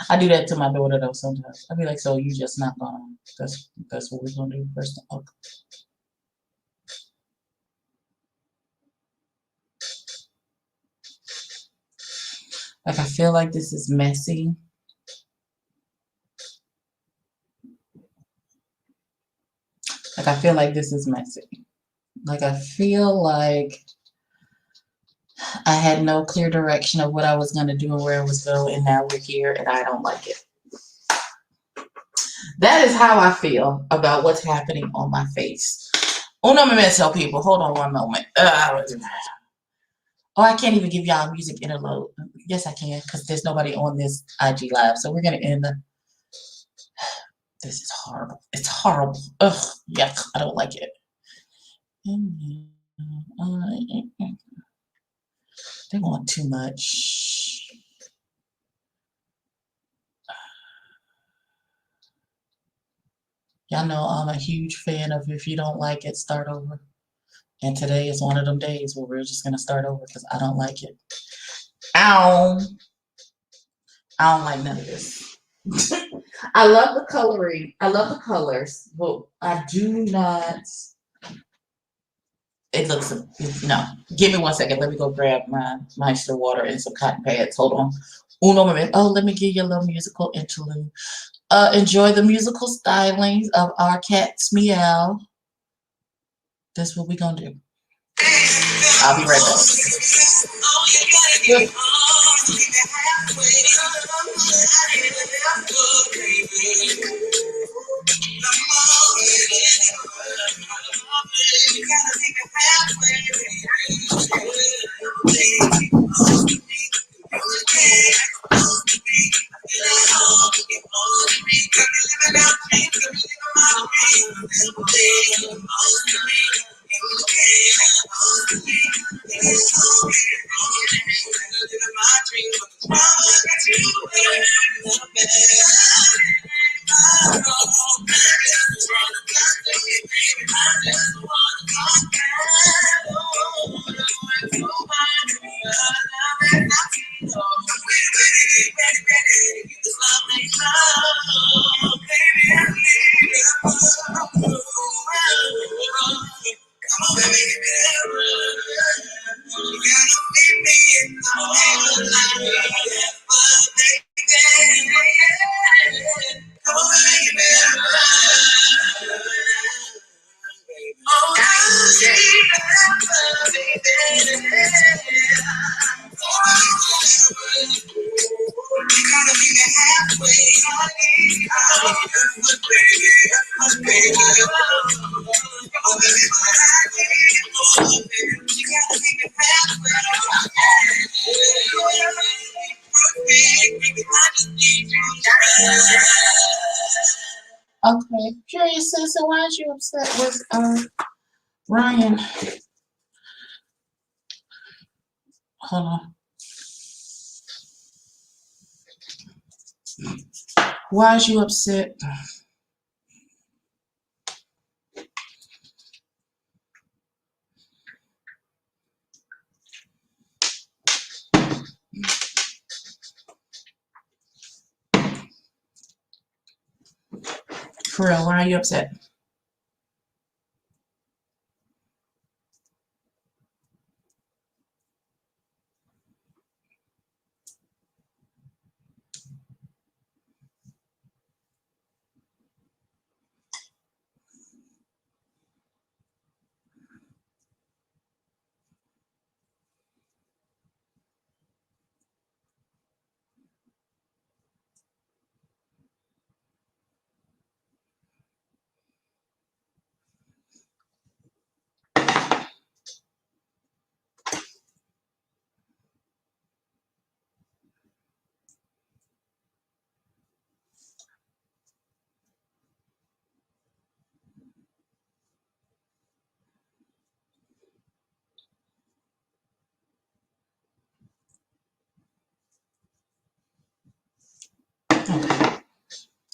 I do that to my daughter though sometimes. I be like, so you just not gonna? That's what we're gonna do first. Okay. Like I feel like this is messy. Like I feel like this is messy. Like I feel like I had no clear direction of what I was gonna do and where I was going, and now we're here, and I don't like it. That is how I feel about what's happening on my face. Uno momento, people. Hold on one moment. Oh, I can't even give y'all a music interlude. Yes, I can, because there's nobody on this IG live. So we're gonna end the. This is horrible. It's horrible. Ugh, yuck. I don't like it. They want too much. Y'all know I'm a huge fan of if you don't like it, start over. And today is one of them days where we're just gonna start over because I don't like it. Ow. I don't like none of this. I love the coloring. I love the colors, but I do not. It looks no. Give me 1 second. Let me go grab my Meister water and some cotton pads. Hold on. Uno moment. Oh, let me give you a little musical interlude. Enjoy the musical stylings of our cat's meow. That's what we're gonna do. I'll be right back. Okay. Curious, sister, why is you upset with Ryan? Hold on. Why is you upset? For real, why are you upset?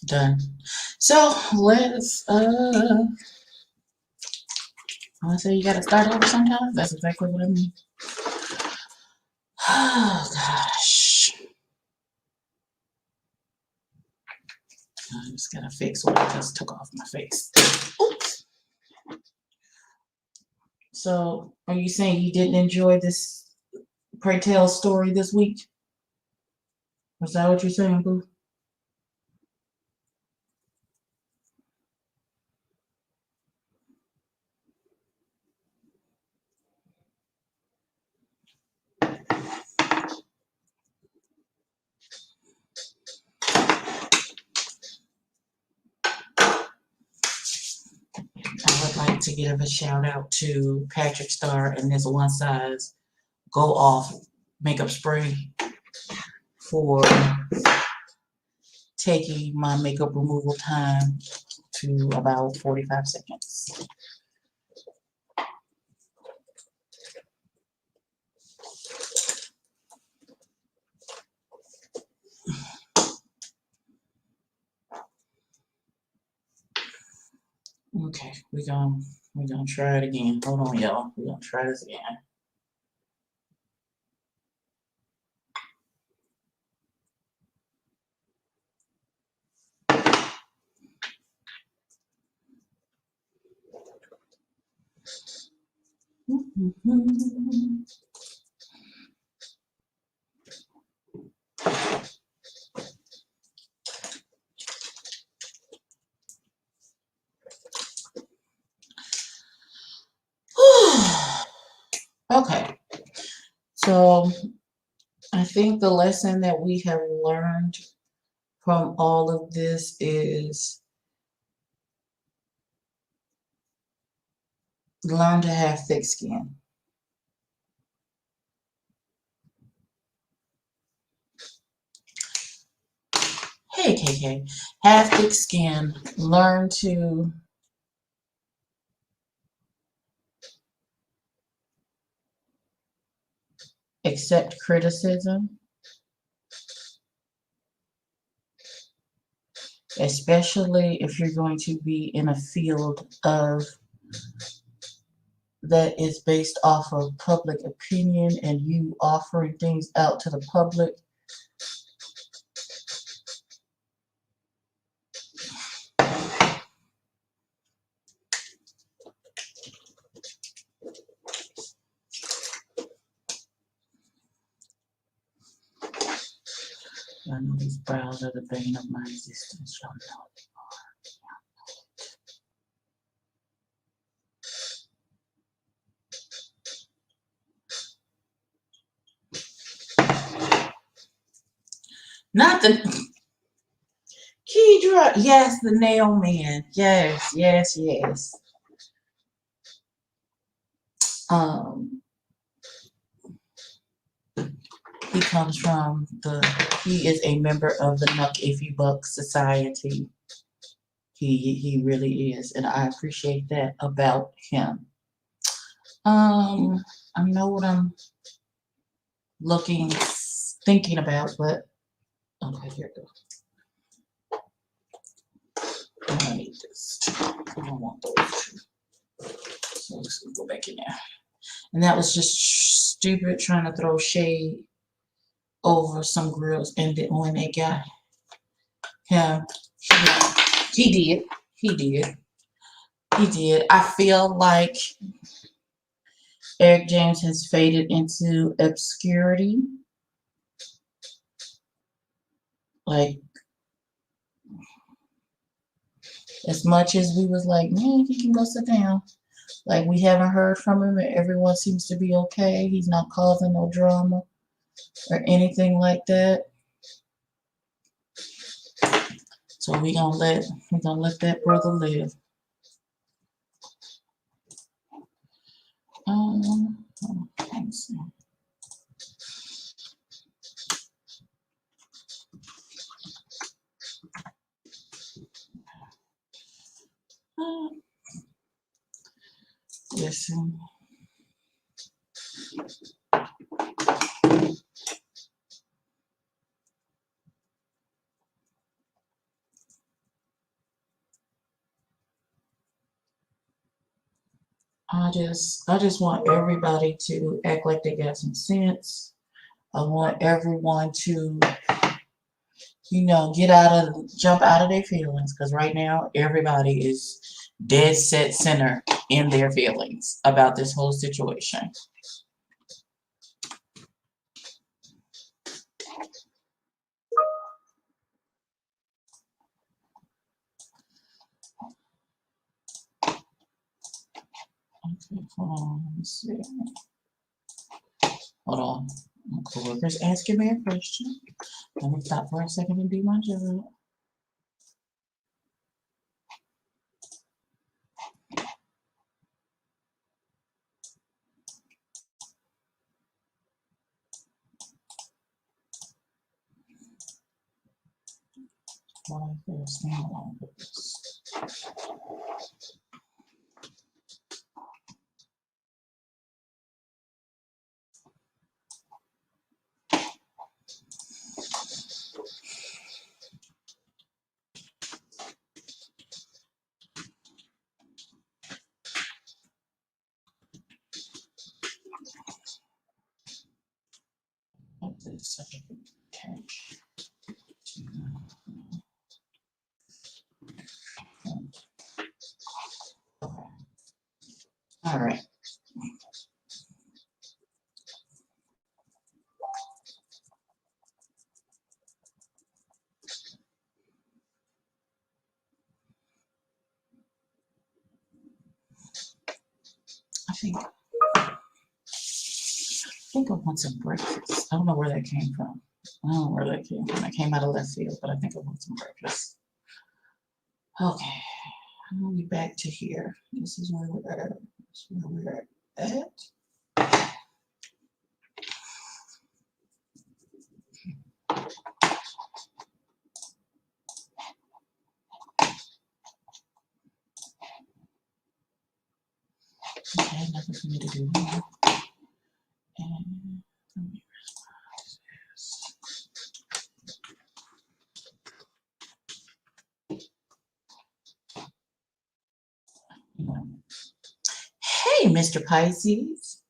Done. So let's I say you gotta start over sometimes. That's exactly what I mean. Oh gosh. I just gotta fix what I just took off my face. Oops. So are you saying you didn't enjoy this Pray Tell story this week? Was that what you're saying, Boo? I would like to give a shout out to Patrick Starr and his one size go off makeup spray for taking my makeup removal time to about 45 seconds. Okay, we're gonna try it again. Hold on, y'all. We're gonna try this again. Okay, so I think the lesson that we have learned from all of this is learn to have thick skin. Hey, KK, have thick skin. Learn to accept criticism, especially if you're going to be in a field of that is based off of public opinion and you offering things out to the public. I know these brows are the bane of my existence. Y'all know it. Not the Kedra. Yes, the nail man. Yes, yes, yes. Um, he comes from the. He is a member of the Nuck Ify Buck Society. He really is, and I appreciate that about him. I know what I'm looking, thinking about, but okay, here it goes. I need this. I don't want those two. So I'm just gonna go back in there. And that was just stupid trying to throw shade over some girls, and then when they got him, he did. He did. He did. I feel like Eric James has faded into obscurity. Like, as much as we was like, man, he can go sit down. Like, we haven't heard from him and everyone seems to be okay. He's not causing no drama or anything like that. So we're gonna let that brother live. Let me see. Listen. I just want everybody to act like they got some sense. I want everyone to, jump out of their feelings because right now everybody is dead set center in their feelings about this whole situation. Okay, hold on, let me see. Hold on. My coworker's asking me a question. Let me stop for a second and do my job. Why is there a standalone with this? What this? Attach. All right. I think I want some breakfast. I don't know where that came from. I don't know where that came from. It came out of left field, but I think I want some breakfast. Okay, I'll be back to here. This is where we're at. This is where we're at. Okay, nothing for me to do here. And let me Hey, Mr. Pisces.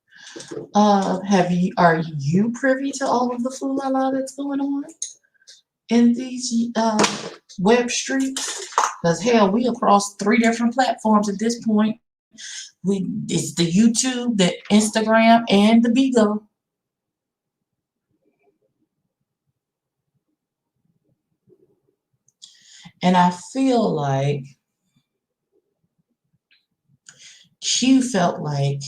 Are you privy to all of the foolala that's going on in these web streets? Because hell, we across 3 different platforms at this point. It's the YouTube, the Instagram, and the Bigo. And I feel like Q felt like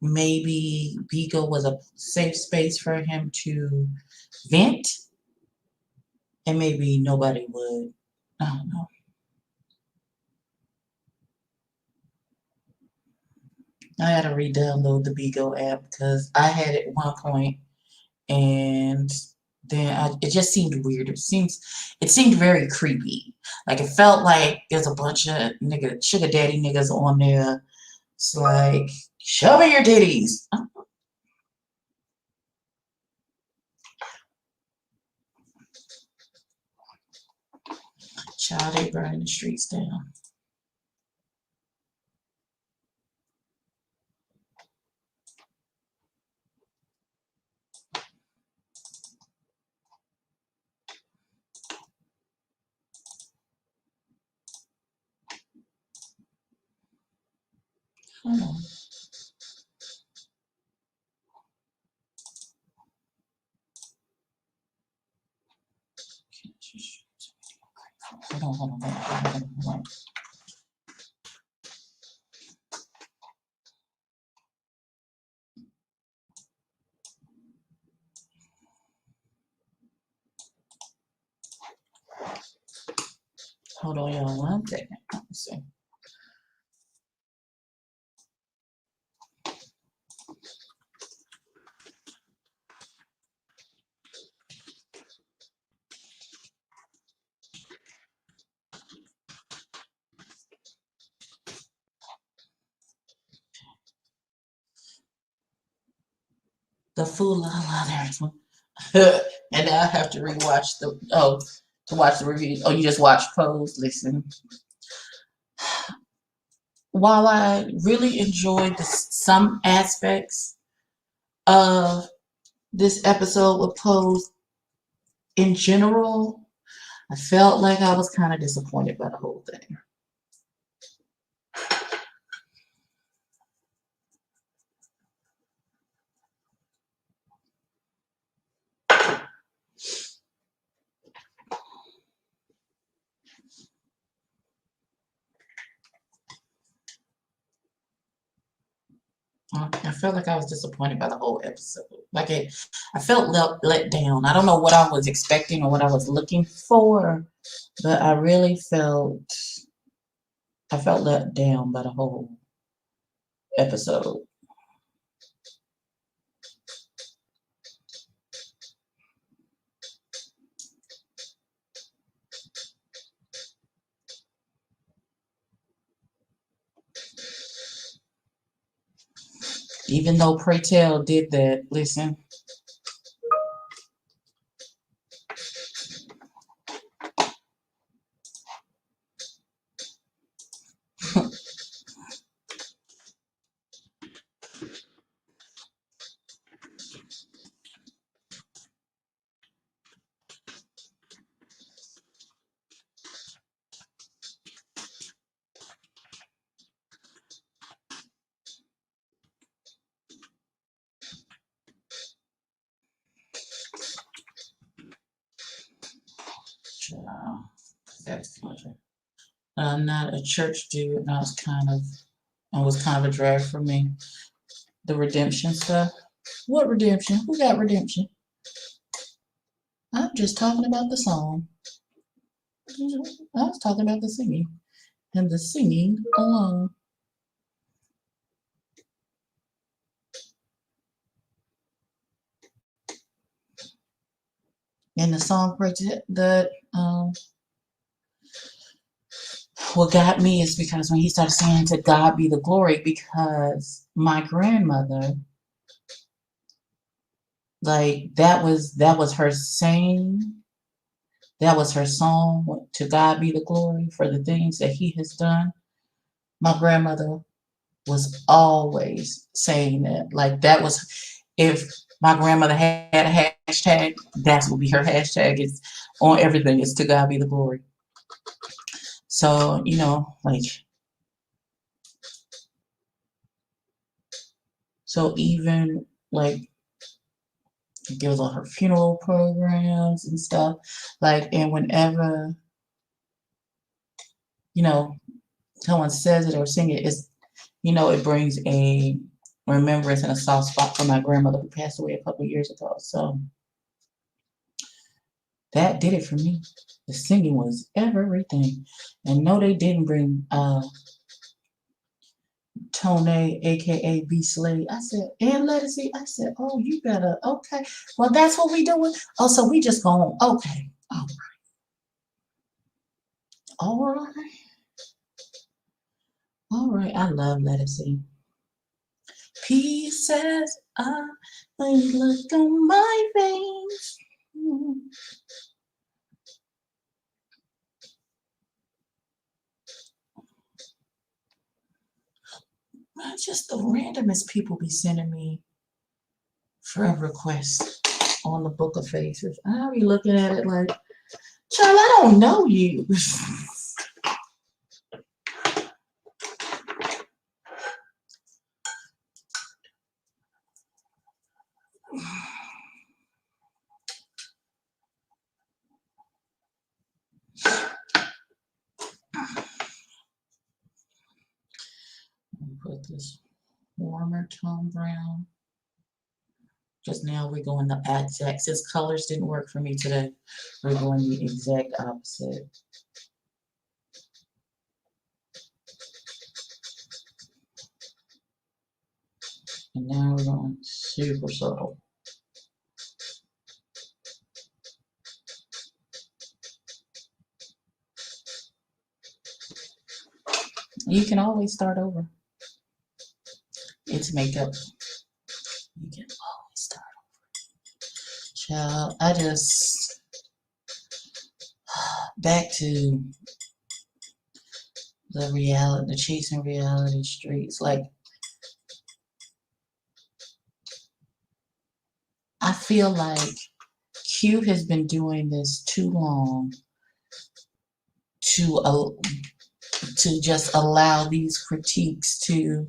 maybe Bigo was a safe space for him to vent, and maybe nobody would. I don't know. I had to re-download the Bigo app because I had it at one point, and then it just seemed weird. It seemed very creepy. Like it felt like there's a bunch of sugar daddy niggas on there. It's like, show me your titties. Child, they burning the streets down. Hold on. Hold on. Hold on, y'all. One second. Let me see. The fool la la there's one. And now I have to rewatch to watch the review. Oh, you just watch Pose. Listen. while I really enjoyed some aspects of this episode with Pose in general, I felt like I was kind of disappointed by the whole thing. I felt like I was disappointed by the whole episode. I felt let down. I don't know what I was expecting or what I was looking for, but I felt let down by the whole episode. Even though Pray Tell did that, listen, that's funny. I'm not a church dude, and it was kind of a drag for me. The redemption stuff. What redemption? Who got redemption? I'm just talking about the song. I was talking about the singing and the singing alone. And the song that what got me is because when he started saying "To God be the glory," because my grandmother, like that was her saying, that was her song. To God be the glory for the things that He has done. My grandmother was always saying that. Like that was, if my grandmother had a hashtag, that would be her hashtag. It's on everything. It's to God be the glory. So, like, so even like it goes on her funeral programs and stuff. Like, and whenever, you know, someone says it or sing it, it brings a remembrance and a soft spot for my grandmother who passed away a couple of years ago. So that did it for me. The singing was everything. And no, they didn't bring Tone, aka B Slade. I said, and Lettucey. I said, oh, you better, okay. Well, that's what we doing. Oh, so we just going, okay. All right. All right. All right. I love Lettucey. Pieces of look on my face. Just the randomest people be sending me friend requests on the Book of Faces. I'll be looking at it like, child, I don't know you. Put this warmer tone brown. Just now we're going the exact, since colors didn't work for me today, we're going the exact opposite. And now we're going super subtle. You can always start over. It's makeup. You can always start over. Child, I just, back to the chasing reality streets. Like, I feel like Q has been doing this too long to to just allow these critiques to.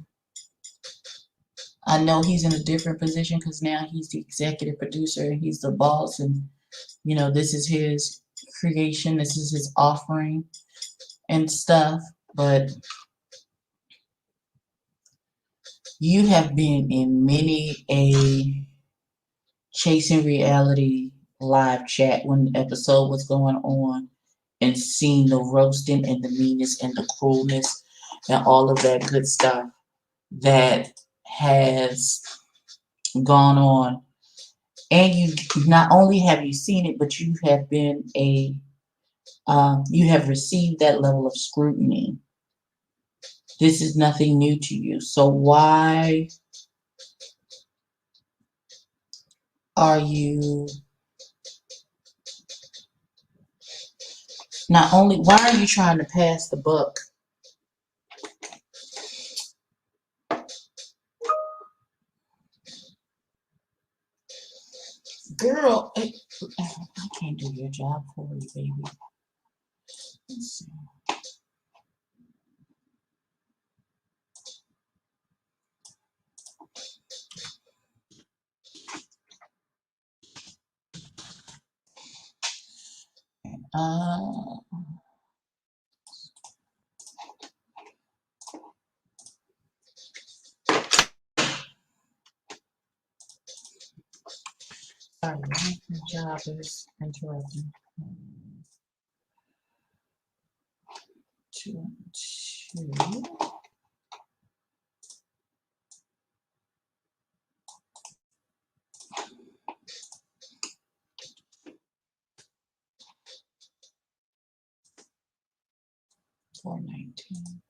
I know he's in a different position because now he's the executive producer and he's the boss, and this is his creation, this is his offering and stuff. But you have been in many a chasing reality live chat when the episode was going on and seen the roasting and the meanness and the cruelness and all of that good stuff that has gone on. And you not only have you seen it, but you have been you have received that level of scrutiny. This is nothing new to you. So why are you why are you trying to pass the buck? Girl, I can't do your job for you, baby. Let's see. Uh, Sorry, my job is interrupting. 2, 2. 419.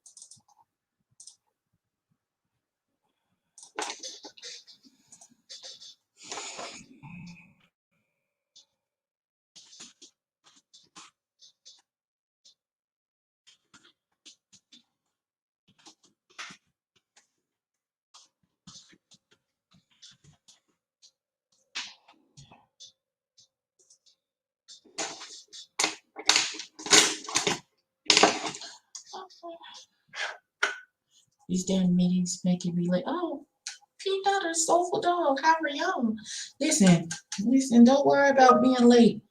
These damn meetings make you be like, oh, Peanut or Soulful Dog, how are y'all? Listen, don't worry about being late.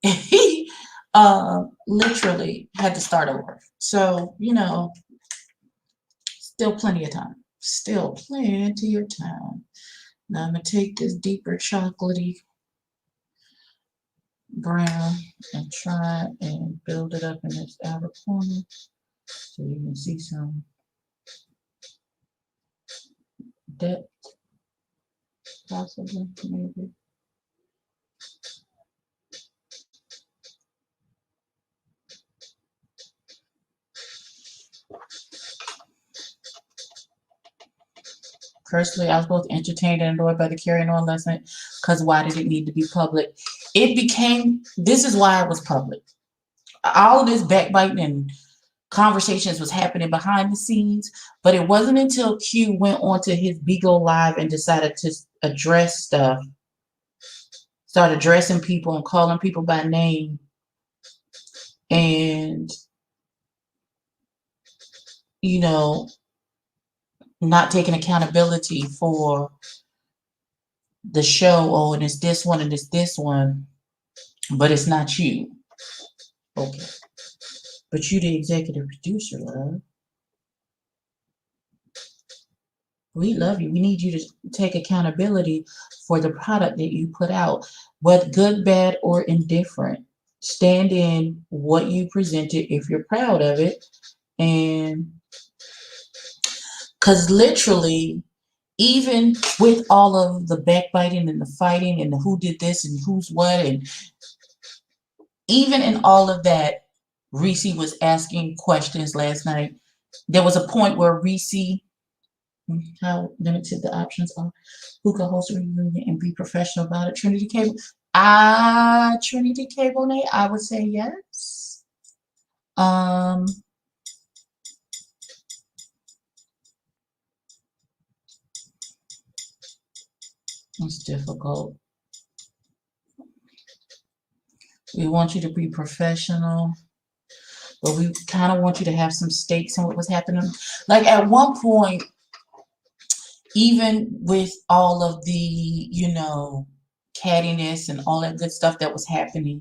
He literally had to start over. So, still plenty of time. Still plenty of time. Now I'm gonna take this deeper chocolatey brown and try and build it up in this outer corner so you can see some depth, possibly, maybe. Personally, I was both entertained and annoyed by the carrying on lesson because why did it need to be public? This is why it was public. All of this backbiting and conversations was happening behind the scenes, but it wasn't until Q went onto his Bigo Live and decided to address stuff, start addressing people and calling people by name and, you know, not taking accountability for the show. Oh, and it's this one and it's this one, but it's not you. Okay. But you the executive producer, love. We love you. We need you to take accountability for the product that you put out, whether good, bad, or indifferent. Stand in what you presented if you're proud of it. And because literally, even with all of the backbiting and the fighting and the who did this and who's what, and even in all of that, Reese was asking questions last night. There was a point where Reese, how limited the options are, who can host a reunion and be professional about it. Trinity Cable, Trinity Cable Nate, I would say yes. It's difficult. We want you to be professional, but we kind of want you to have some stakes in what was happening. Like at one point, even with all of the, cattiness and all that good stuff that was happening,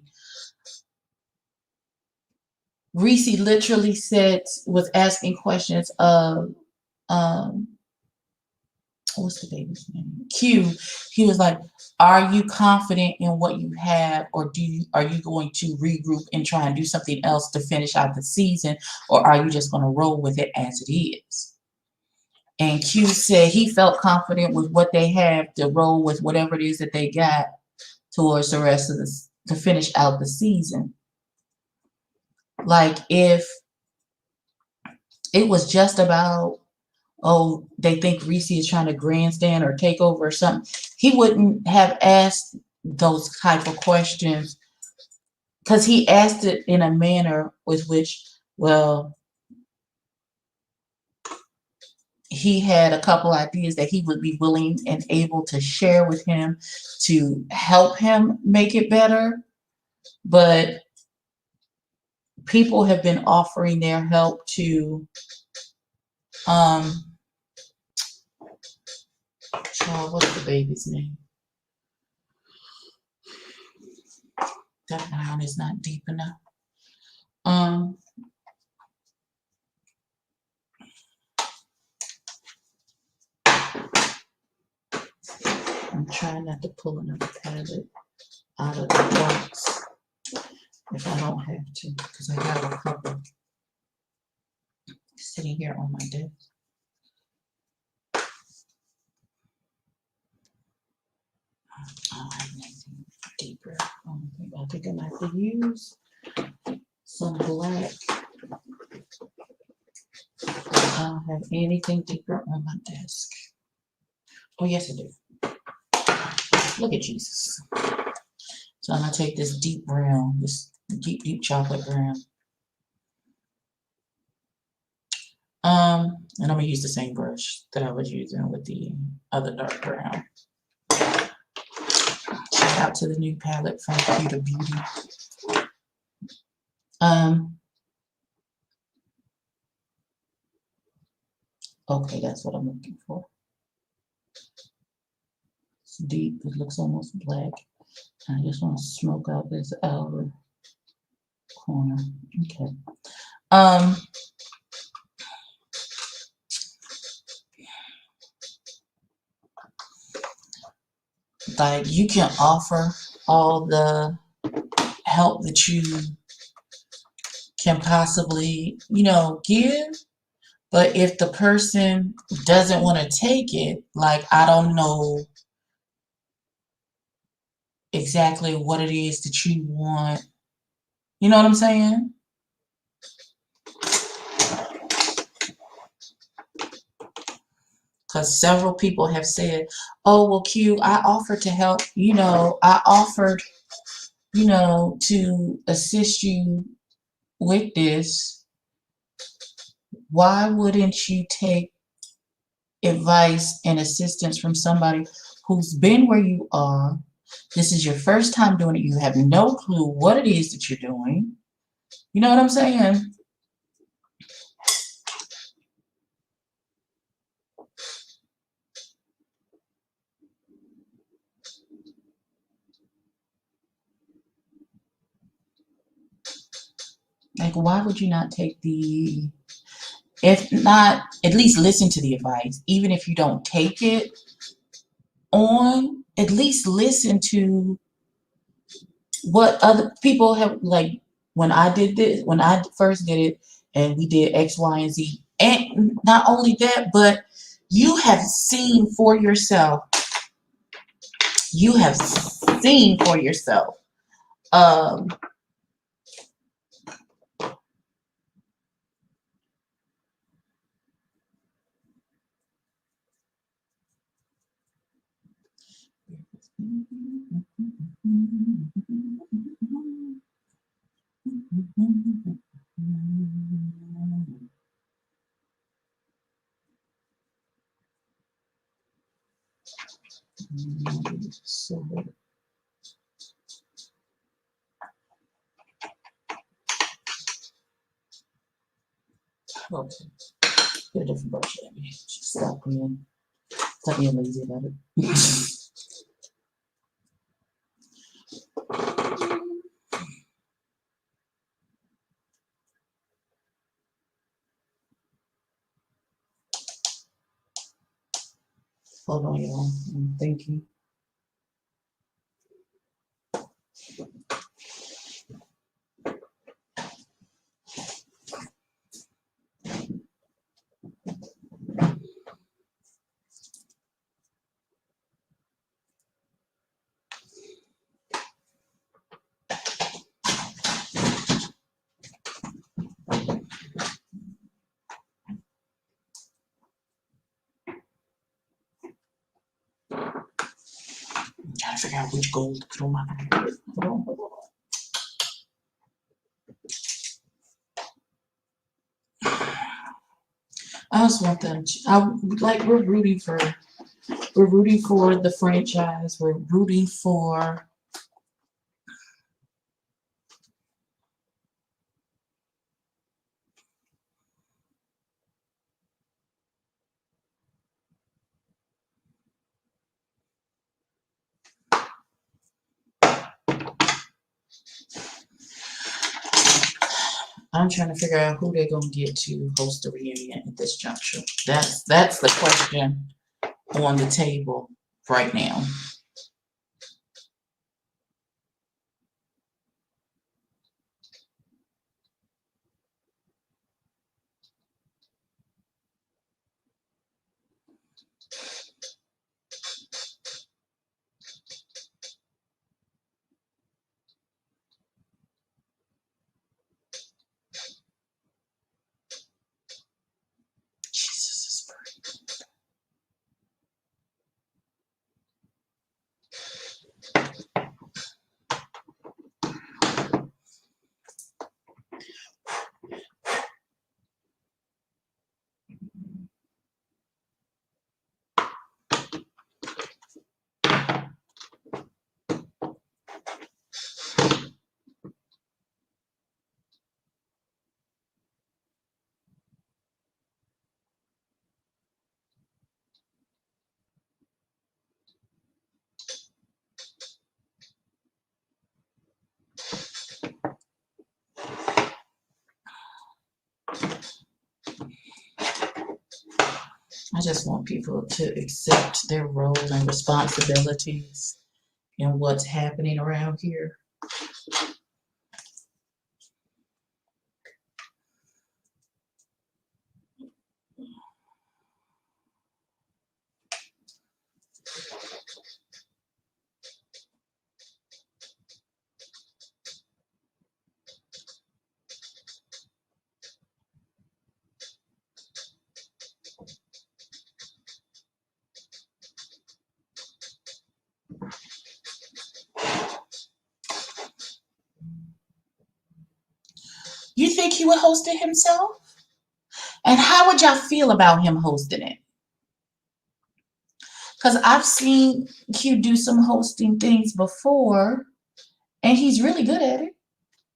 Reese literally said, was asking questions of, um, what's the baby's name? Q. He was like, "Are you confident in what you have, or are you going to regroup and try and do something else to finish out the season, or are you just going to roll with it as it is?" And Q said he felt confident with what they have to roll with whatever it is that they got towards the rest of this to finish out the season. Like if it was just about, oh, they think Reese is trying to grandstand or take over or something, he wouldn't have asked those type of questions, because he asked it in a manner with which, well, he had a couple ideas that he would be willing and able to share with him to help him make it better. But people have been offering their help to, um, what's the baby's name? That line is not deep enough. Um, I'm trying not to pull another palette out of the box if I don't have to, because I have a couple sitting here on my desk. I have nothing deeper. I think I might have to use some black. I don't have anything deeper on my desk. Oh, yes, I do. Look at Jesus. So I'm going to take this deep brown, this deep, deep chocolate brown. And I'm going to use the same brush that I was using with the other dark brown. Shout out to the new palette from Huda Beauty. Okay, that's what I'm looking for. It's deep, it looks almost black. I just want to smoke out this outer corner. Okay. Like you can offer all the help that you can possibly, give. But if the person doesn't want to take it, like I don't know exactly what it is that you want. You know what I'm saying? Because several people have said, "Oh, well, Q, I offered to help, I offered, to assist you with this. Why wouldn't you take advice and assistance from somebody who's been where you are? This is your first time doing it. You have no clue what it is that you're doing." You know what I'm saying? Like, why would you not take if not, at least listen to the advice, even if you don't take it on, at least listen to what other people have, like when I did this, when I first did it, and we did X, Y, and Z. And not only that, but you have seen for yourself. You have seen for yourself. Um, So, okay, get a different brush. Let me stop being lazy about it. Hold on, y'all. I'm thinking. Trying to figure out which gold to put on my palette. Hold on. I just want them. We're rooting for the franchise. We're rooting for. I'm trying to figure out who they're gonna get to host the reunion at this juncture. That's the question on the table right now. Jesus. I just want people to accept their roles and responsibilities in what's happening around here. You think he would host it himself? And how would y'all feel about him hosting it? Because I've seen Q do some hosting things before, and he's really good at it.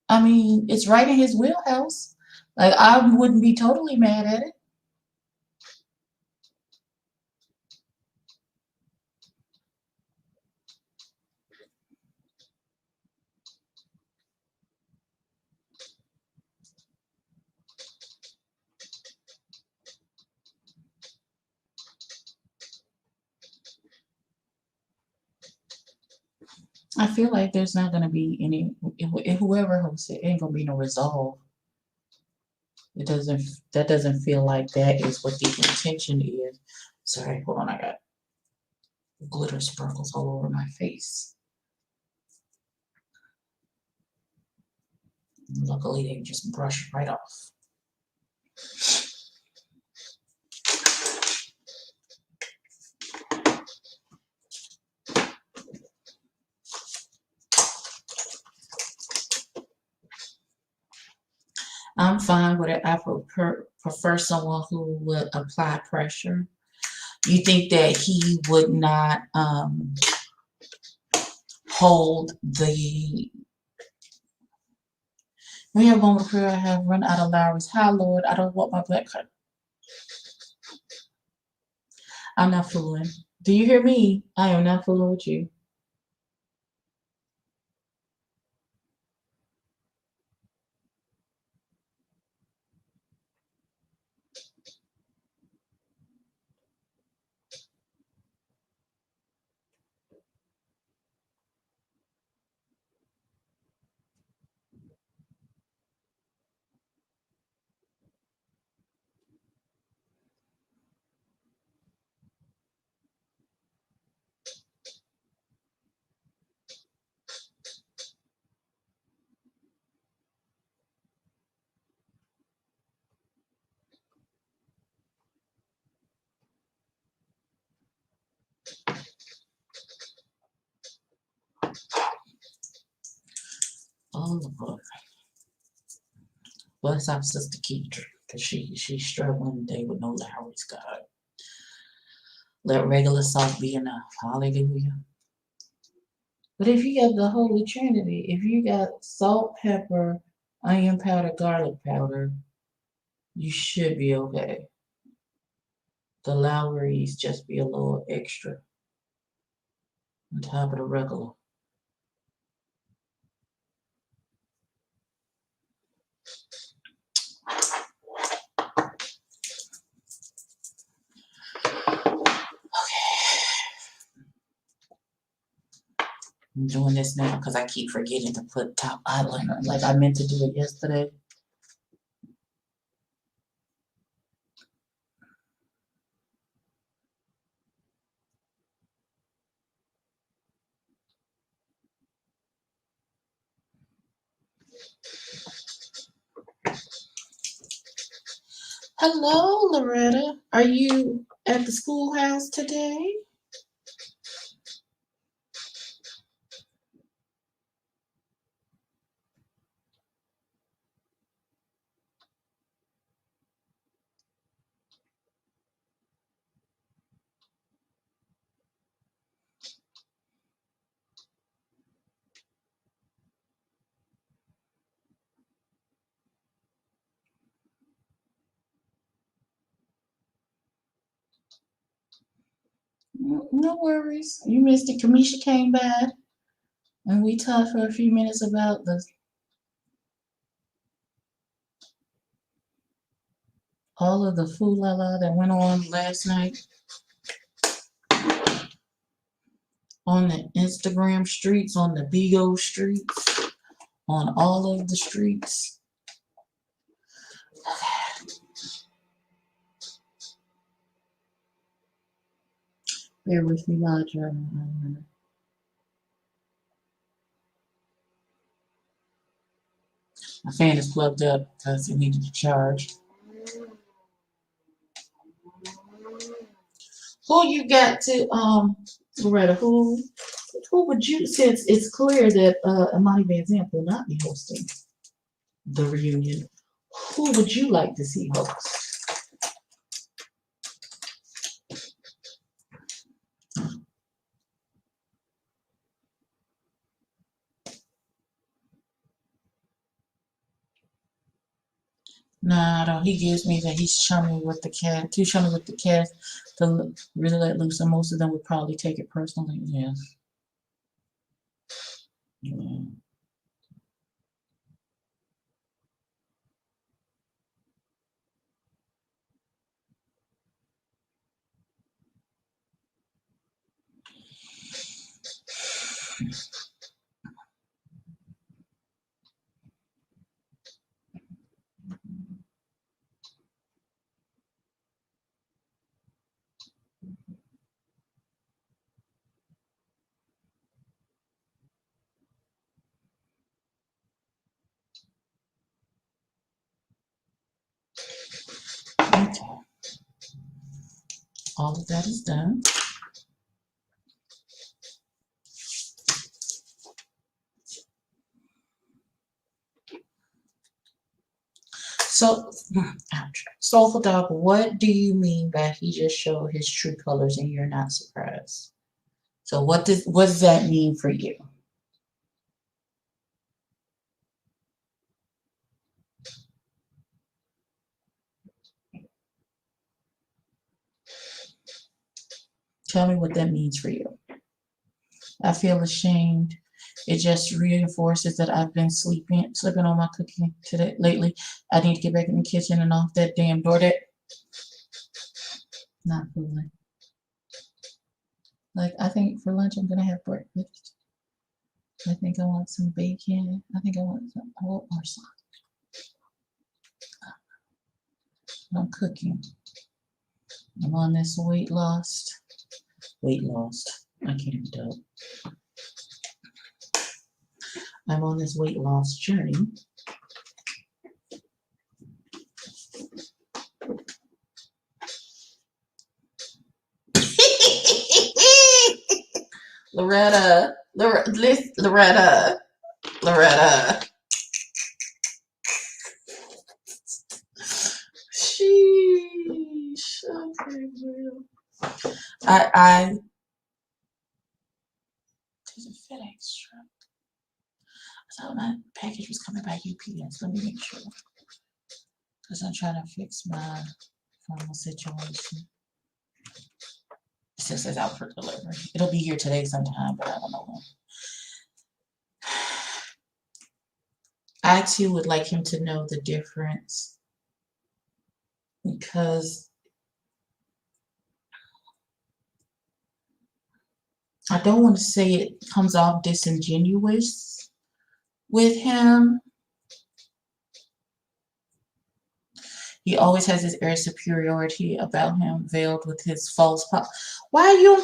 I mean, it's right in his wheelhouse. Like, I wouldn't be totally mad at it. I feel like there's not going to be any, whoever hosts it, ain't going to be no resolve. It doesn't, that doesn't feel like that is what the intention is. Sorry, hold on, I got glitter sparkles all over my face. Luckily, they just brush right off. I'm fine with it. I prefer someone who would apply pressure. You think that he would not hold the we have moment of prayer. I have run out of Lowry's. Hi, Lord. I don't want my black card. I'm not fooling. Do you hear me? I am not fooling with you. Oh, Lord. Bless our sister Keitra, because she's struggling today with no Lowry's, God. Let regular salt be enough. Hallelujah. But if you got the Holy Trinity, if you got salt, pepper, onion powder, garlic powder, you should be okay. The Lowry's just be a little extra on top of the regular. I'm doing this now because I keep forgetting to put top eyeliner like I meant to do it yesterday. Hello, Loretta. Are you at the schoolhouse today? No worries. You missed it. Kamisha came by and we talked for a few minutes about the all of the foo la la that went on last night on the Instagram streets, on the Bigo streets, on all of the streets. Bear with me, Roger. My fan is plugged up because it needed to charge. Who you got to Loretta, who would you, since it's clear that Amani Van Zant will not be hosting the reunion, who would you like to see host? Nah, I don't. He gives me that he's chummy with the cat, too chummy with the cat to really let loose, and most of them would probably take it personally. Yeah. Yeah. Okay. All of that is done. So, ouch. Soulful Dog, what do you mean by he just showed his true colors and you're not surprised? So what does that mean for you? Tell me what that means for you. I feel ashamed. It just reinforces that I've been slipping on my cooking today lately. I need to get back in the kitchen and off that damn door. That not fooling. Like I think for lunch I'm gonna have breakfast. I think I want some bacon. I think I want some or some. I'm cooking. I'm on this weight loss. Weight loss. I can't even tell. I'm on this weight loss journey. Loretta. Sheesh. Okay, well. I there's a FedEx truck. I thought my package was coming by UPS. Let me make sure. Because I'm trying to fix my phone situation. It still says out for delivery. It'll be here today sometime, but I don't know when. I too would like him to know the difference because I don't want to say it comes off disingenuous with him. He always has this air of superiority about him, veiled with his false pop. Why you don't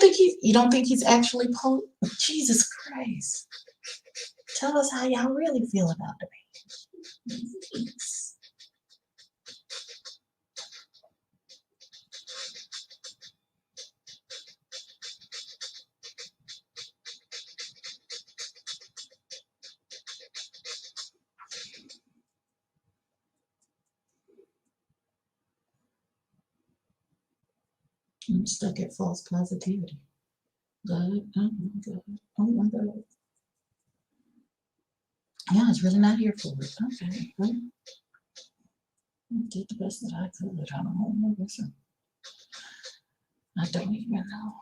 think he's actually Jesus Christ? Tell us how y'all really feel about the man. I'm stuck at false positivity. God, oh my God, oh my God. Yeah, I was really not here for it. Okay, well, I did the best that I could. I don't know. Listen, I don't even know.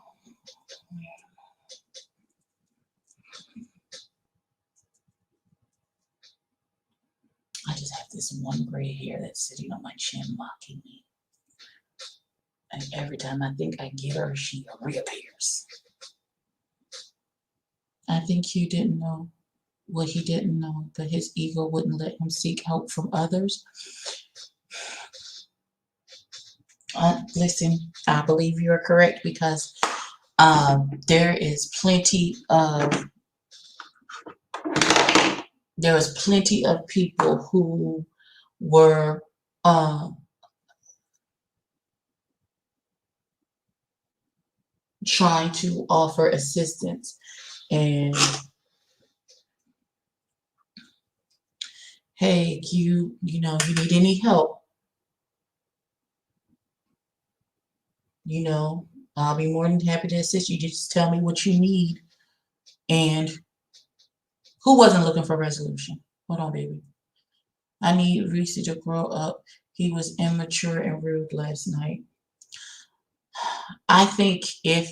I just have this one gray hair that's sitting on my chin mocking me. And every time I think I get her, she reappears. I think Hugh didn't know what he didn't know, but his ego wouldn't let him seek help from others. Listen, I believe you are correct because there was plenty of people who were trying to offer assistance and hey, you know you need any help, you know, I'll be more than happy to assist you. Just tell me what you need. And who wasn't looking for resolution? Hold on, baby. I need Reese to grow up. He was immature and rude last night. I think if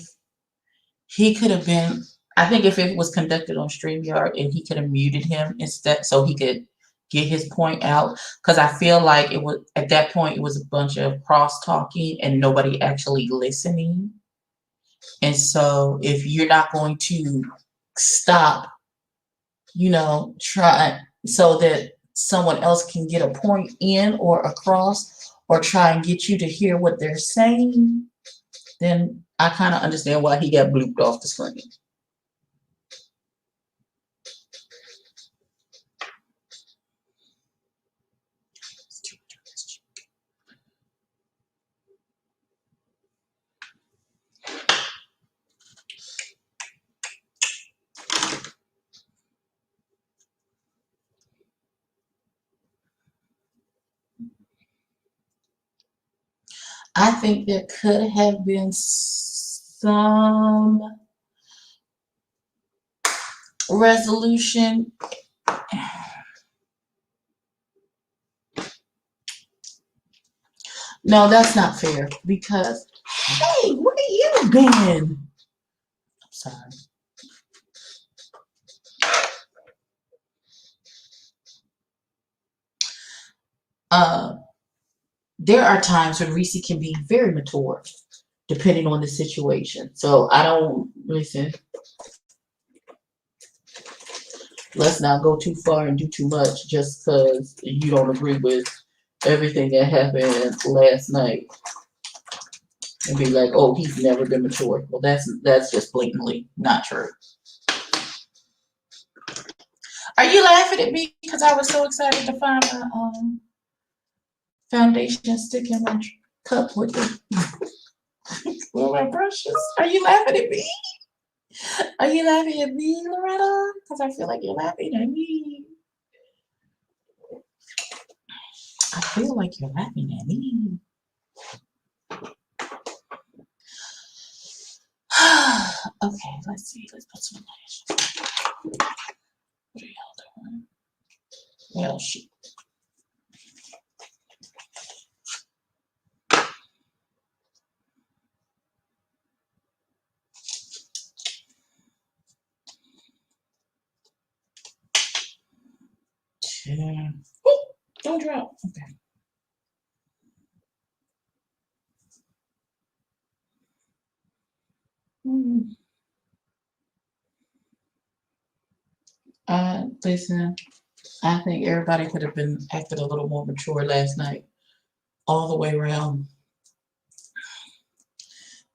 he could have been, I think if it was conducted on StreamYard and he could have muted him instead so he could get his point out. Because I feel like it was at that point it was a bunch of cross talking and nobody actually listening. And so if you're not going to stop, you know, try so that someone else can get a point in or across or try and get you to hear what they're saying, then I kind of understand why he got blooped off the screen. I think there could have been some resolution. No, that's not fair because, hey, where you been? I'm sorry. Uh, there are times when Reese can be very mature, depending on the situation. So I don't listen. Let's not go too far and do too much just because you don't agree with everything that happened last night and be like, oh, he's never been mature. Well, that's just blatantly not true. Are you laughing at me because I was so excited to find my foundation stick in my cup with my brushes? Are you laughing at me? Are you laughing at me, Loretta? Because I feel like you're laughing at me. I feel like you're laughing at me. Okay, let's see. Let's put some lashes. What are y'all doing? Well, shoot. Yeah. Oh, don't drop. Okay. Hmm. Listen, I think everybody could have been acted a little more mature last night, all the way around.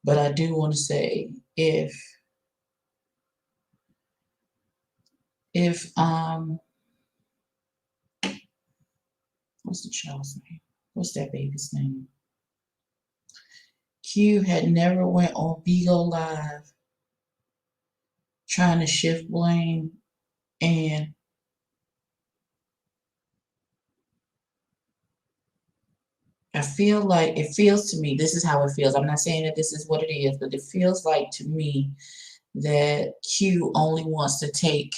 But I do want to say, if what's the child's name? What's that baby's name? Q had never went on Bigo Live trying to shift blame, and I feel like it feels to me, this is how it feels. I'm not saying that this is what it is, but it feels like to me that Q only wants to take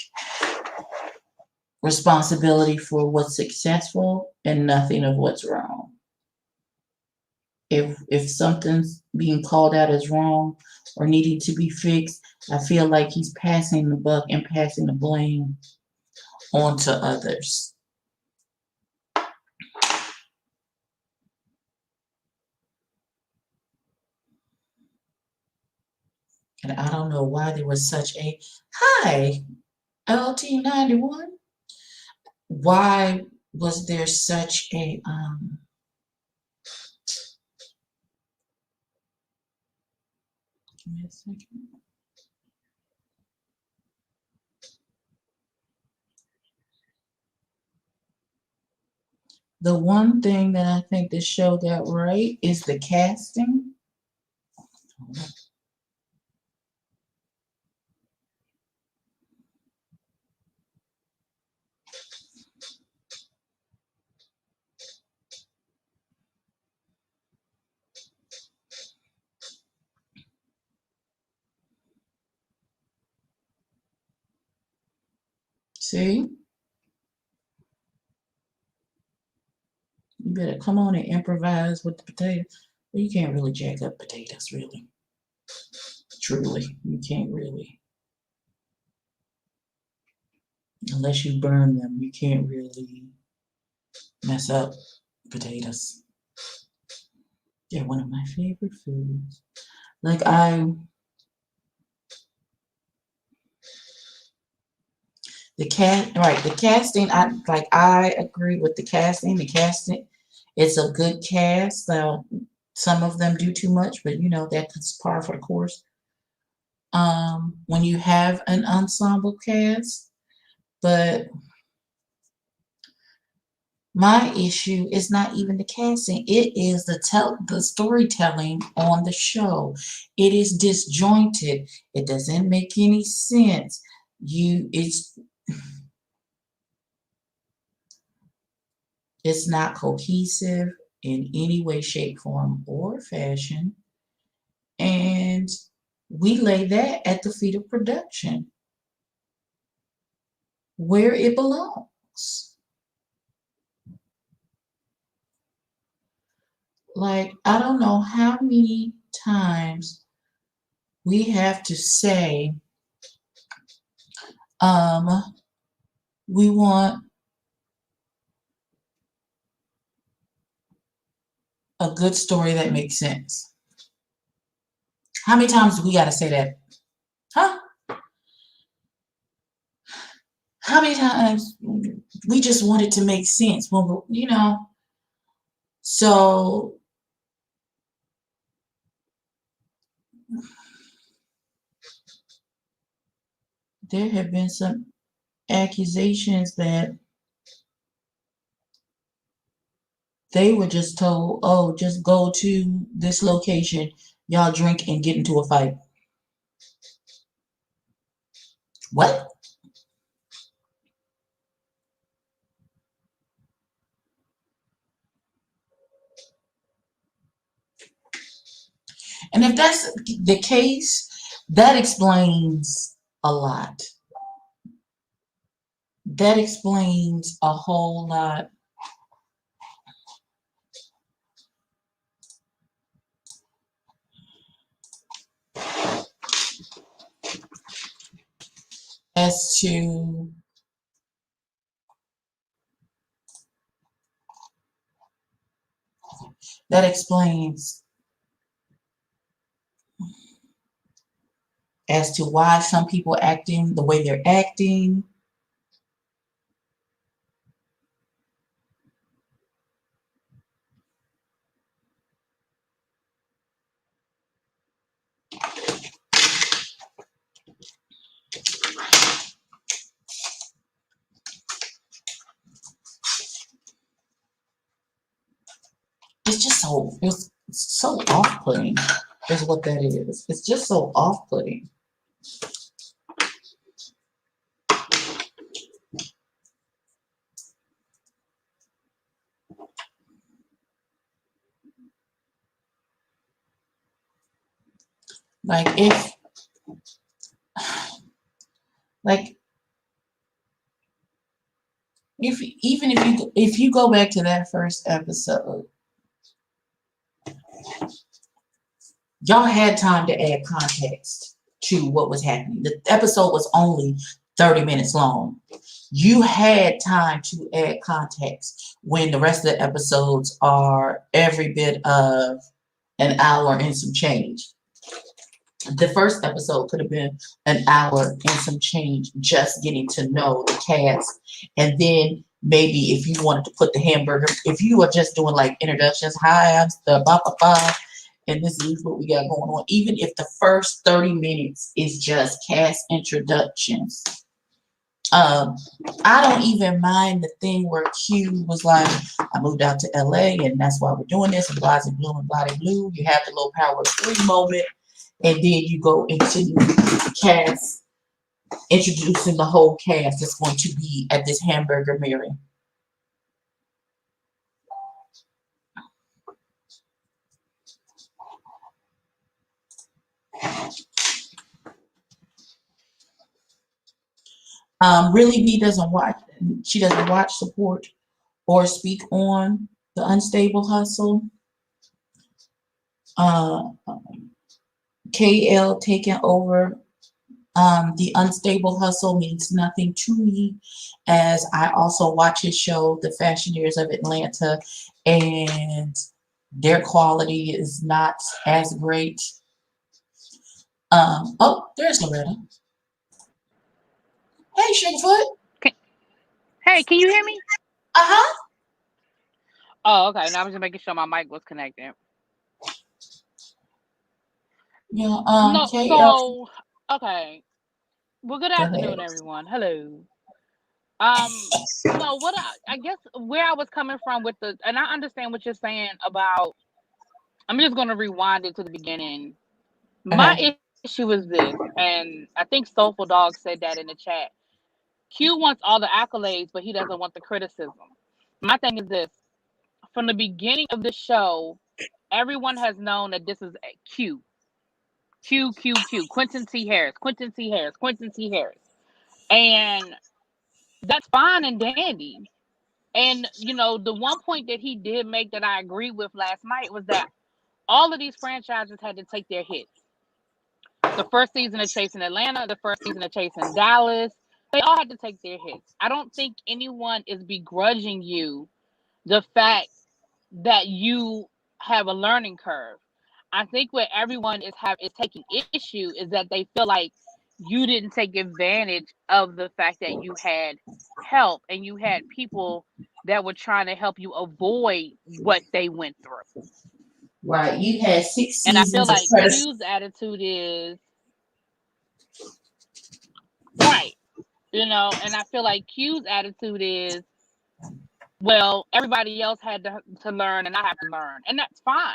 responsibility for what's successful and nothing of what's wrong. If something's being called out as wrong or needing to be fixed, I feel like he's passing the buck and passing the blame on to others. And I don't know why there was such a hi LT91. Why was there such a give me a second. The one thing that I think this show got right is the casting. See, you better come on and improvise with the potatoes. Well, you can't really jack up potatoes, really. Truly, you can't really. Unless you burn them, you can't really mess up potatoes. They're one of my favorite foods. Like the casting. I agree with the casting. The casting, it's a good cast. Now, some of them do too much, but that's par for the course. When you have an ensemble cast, but my issue is not even the casting. It is the storytelling on the show. It is disjointed. It doesn't make any sense. It's not cohesive. in any way, shape, form, or fashion. And we lay that at the feet of production where it belongs. Like, I don't know how many times we have to say, um, we want a good story that makes sense. How many times do we got to say that? Huh? How many times we just want it to make sense when so there have been some accusations that they were just told, oh, just go to this location, y'all drink and get into a fight. What? And if that's the case, that explains a lot. That explains a whole lot as to that explains as to why some people acting the way they're acting. It's so off-putting is what that is. It's just so off-putting. Like like if you go back to that first episode, y'all had time to add context to what was happening. The episode was only 30 minutes long. You had time to add context when the rest of the episodes are every bit of an hour and some change. The first episode could have been an hour and some change just getting to know the cast. And then maybe if you wanted to put the hamburger, if you are just doing like introductions, hi, I'm the ba ba ba, and this is what we got going on. Even if the first 30 minutes is just cast introductions. Um, I don't even mind the thing where Q was like, I moved out to LA and that's why we're doing this, and blah, and blue, and blah, and blue. You have the little power of three moment, and then you go into the cast, introducing the whole cast that's going to be at this hamburger Mary. Really, she doesn't watch, support, or speak on the unstable hustle. Uh, KL taking over the unstable hustle means nothing to me, as I also watch his show, The Fashioneers of Atlanta, and their quality is not as great. Oh, there's Loretta. Hey, Sugarfoot. Can, hey, can you hear me? Uh-huh. Oh, okay. Now I was just making sure my mic was connected. Yeah, No, KL, so okay. Well, good go ahead. afternoon, everyone. Hello. No, what I guess where I was coming from with the, and I understand what you're saying about. I'm just gonna rewind it to the beginning. My Okay. issue is this, and I think Soulful Dog said that in the chat. Q wants all the accolades, but he doesn't want the criticism. My thing is this: from the beginning of the show, everyone has known that this is a Q, Quentin T. Harris, Quentin T. Harris, Quentin T. Harris. And that's fine and dandy. And, the one point that he did make that I agree with last night was that all of these franchises had to take their hits. The first season of Chasing Atlanta, the first season of Chasing Dallas, they all had to take their hits. I don't think anyone is begrudging you the fact that you have a learning curve. I think what everyone is taking issue is that they feel like you didn't take advantage of the fact that you had help and you had people that were trying to help you avoid what they went through. Right. You had 6 And I feel seasons of like credit. Q's attitude is right, and I feel like Q's attitude is, well, everybody else had to learn and I have to learn, and that's fine.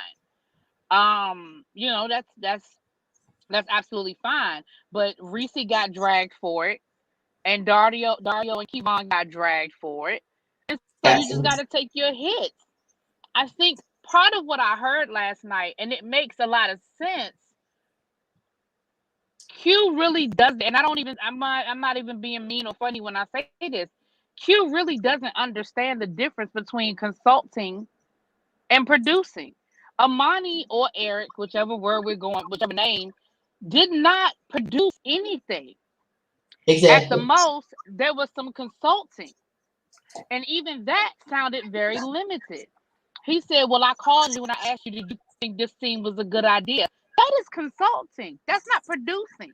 That's absolutely fine. But Reese got dragged for it, and Dario and Kevon got dragged for it, and so you just got Absolutely. to take your hits. I think part of what I heard last night, and it makes a lot of sense. Q really doesn't, and I'm not even being mean or funny when I say this. Q really doesn't understand the difference between consulting and producing. Amani or Eric, whichever word we're going, whichever name, did not produce anything. At the Exactly. most, there was some consulting, and even that sounded very limited. He said, "Well, I called you and I asked you, did you think this scene was a good idea?" That is consulting. That's not producing.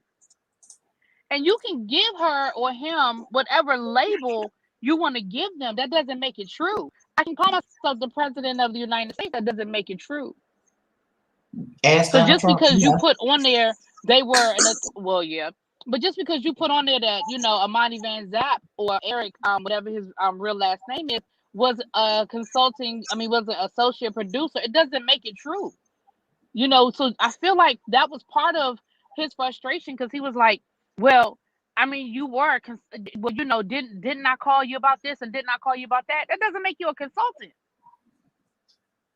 And you can give her or him whatever label you want to give them. That doesn't make it true. I can call myself the president of the United States. That doesn't make it true. Ask So Donald just Trump. because you Yeah. put on there they were well, yeah, but just because you put on there that Amani Van Zap or Eric, whatever his real last name is, was a consulting, I mean, was an associate producer, it doesn't make it true. So I feel like that was part of his frustration because he was like, well, I mean, you were, well, didn't I call you about this and didn't I call you about that? That doesn't make you a consultant.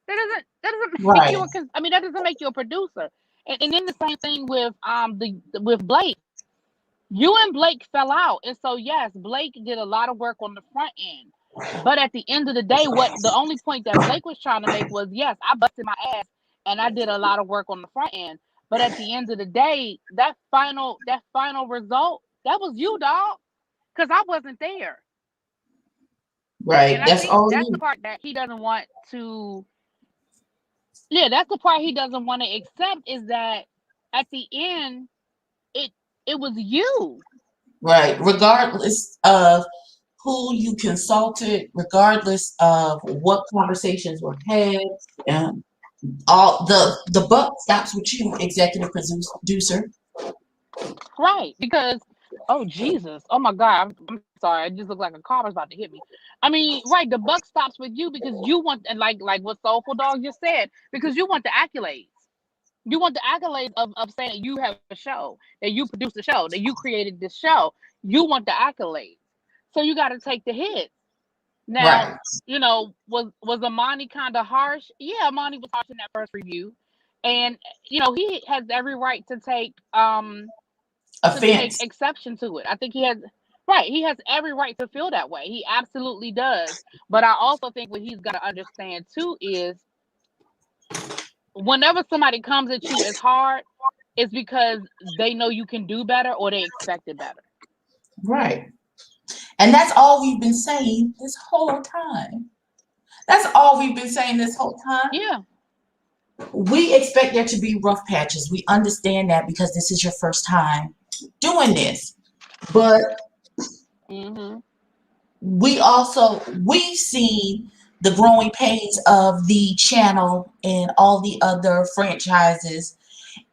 That doesn't make Right. you I mean, that doesn't make you a producer. And then the same thing with with Blake. You and Blake fell out, and so yes, Blake did a lot of work on the front end. But at the end of the day, what the only point that Blake was trying to make was, yes, I busted my ass and I did a lot of work on the front end. But at the end of the day, that final result, that was you, dog, because I wasn't there. Right. And I That's think all that's the you. part that he doesn't want to. Yeah, that's the part he doesn't want to accept is that at the end, it it was you. Right. Regardless of who you consulted, regardless of what conversations were had, and all the buck stops with you, executive producer. Right, because oh Jesus, oh my God, I'm sorry, I just looked like a car was about to hit me. I mean, right, the buck stops with you because you want, and like what Soulful Dog just said, because you want the accolades. You want the accolades of saying that you have a show, that you produced a show, that you created this show. You want the accolades, so you got to take the hit. Now, Right. was Amani kind of harsh? Yeah, Amani was harsh in that first review, and he has every right to take Offense. exception to it. I think he has right. He has every right to feel that way. He absolutely does. But I also think what he's got to understand too is whenever somebody comes at you as hard, it's because they know you can do better or they expected better. Right. And that's all we've been saying this whole time. That's all we've been saying this whole time. Yeah. We expect there to be rough patches. We understand that because this is your first time doing this. But Mhm. we've seen the growing pains of the channel and all the other franchises,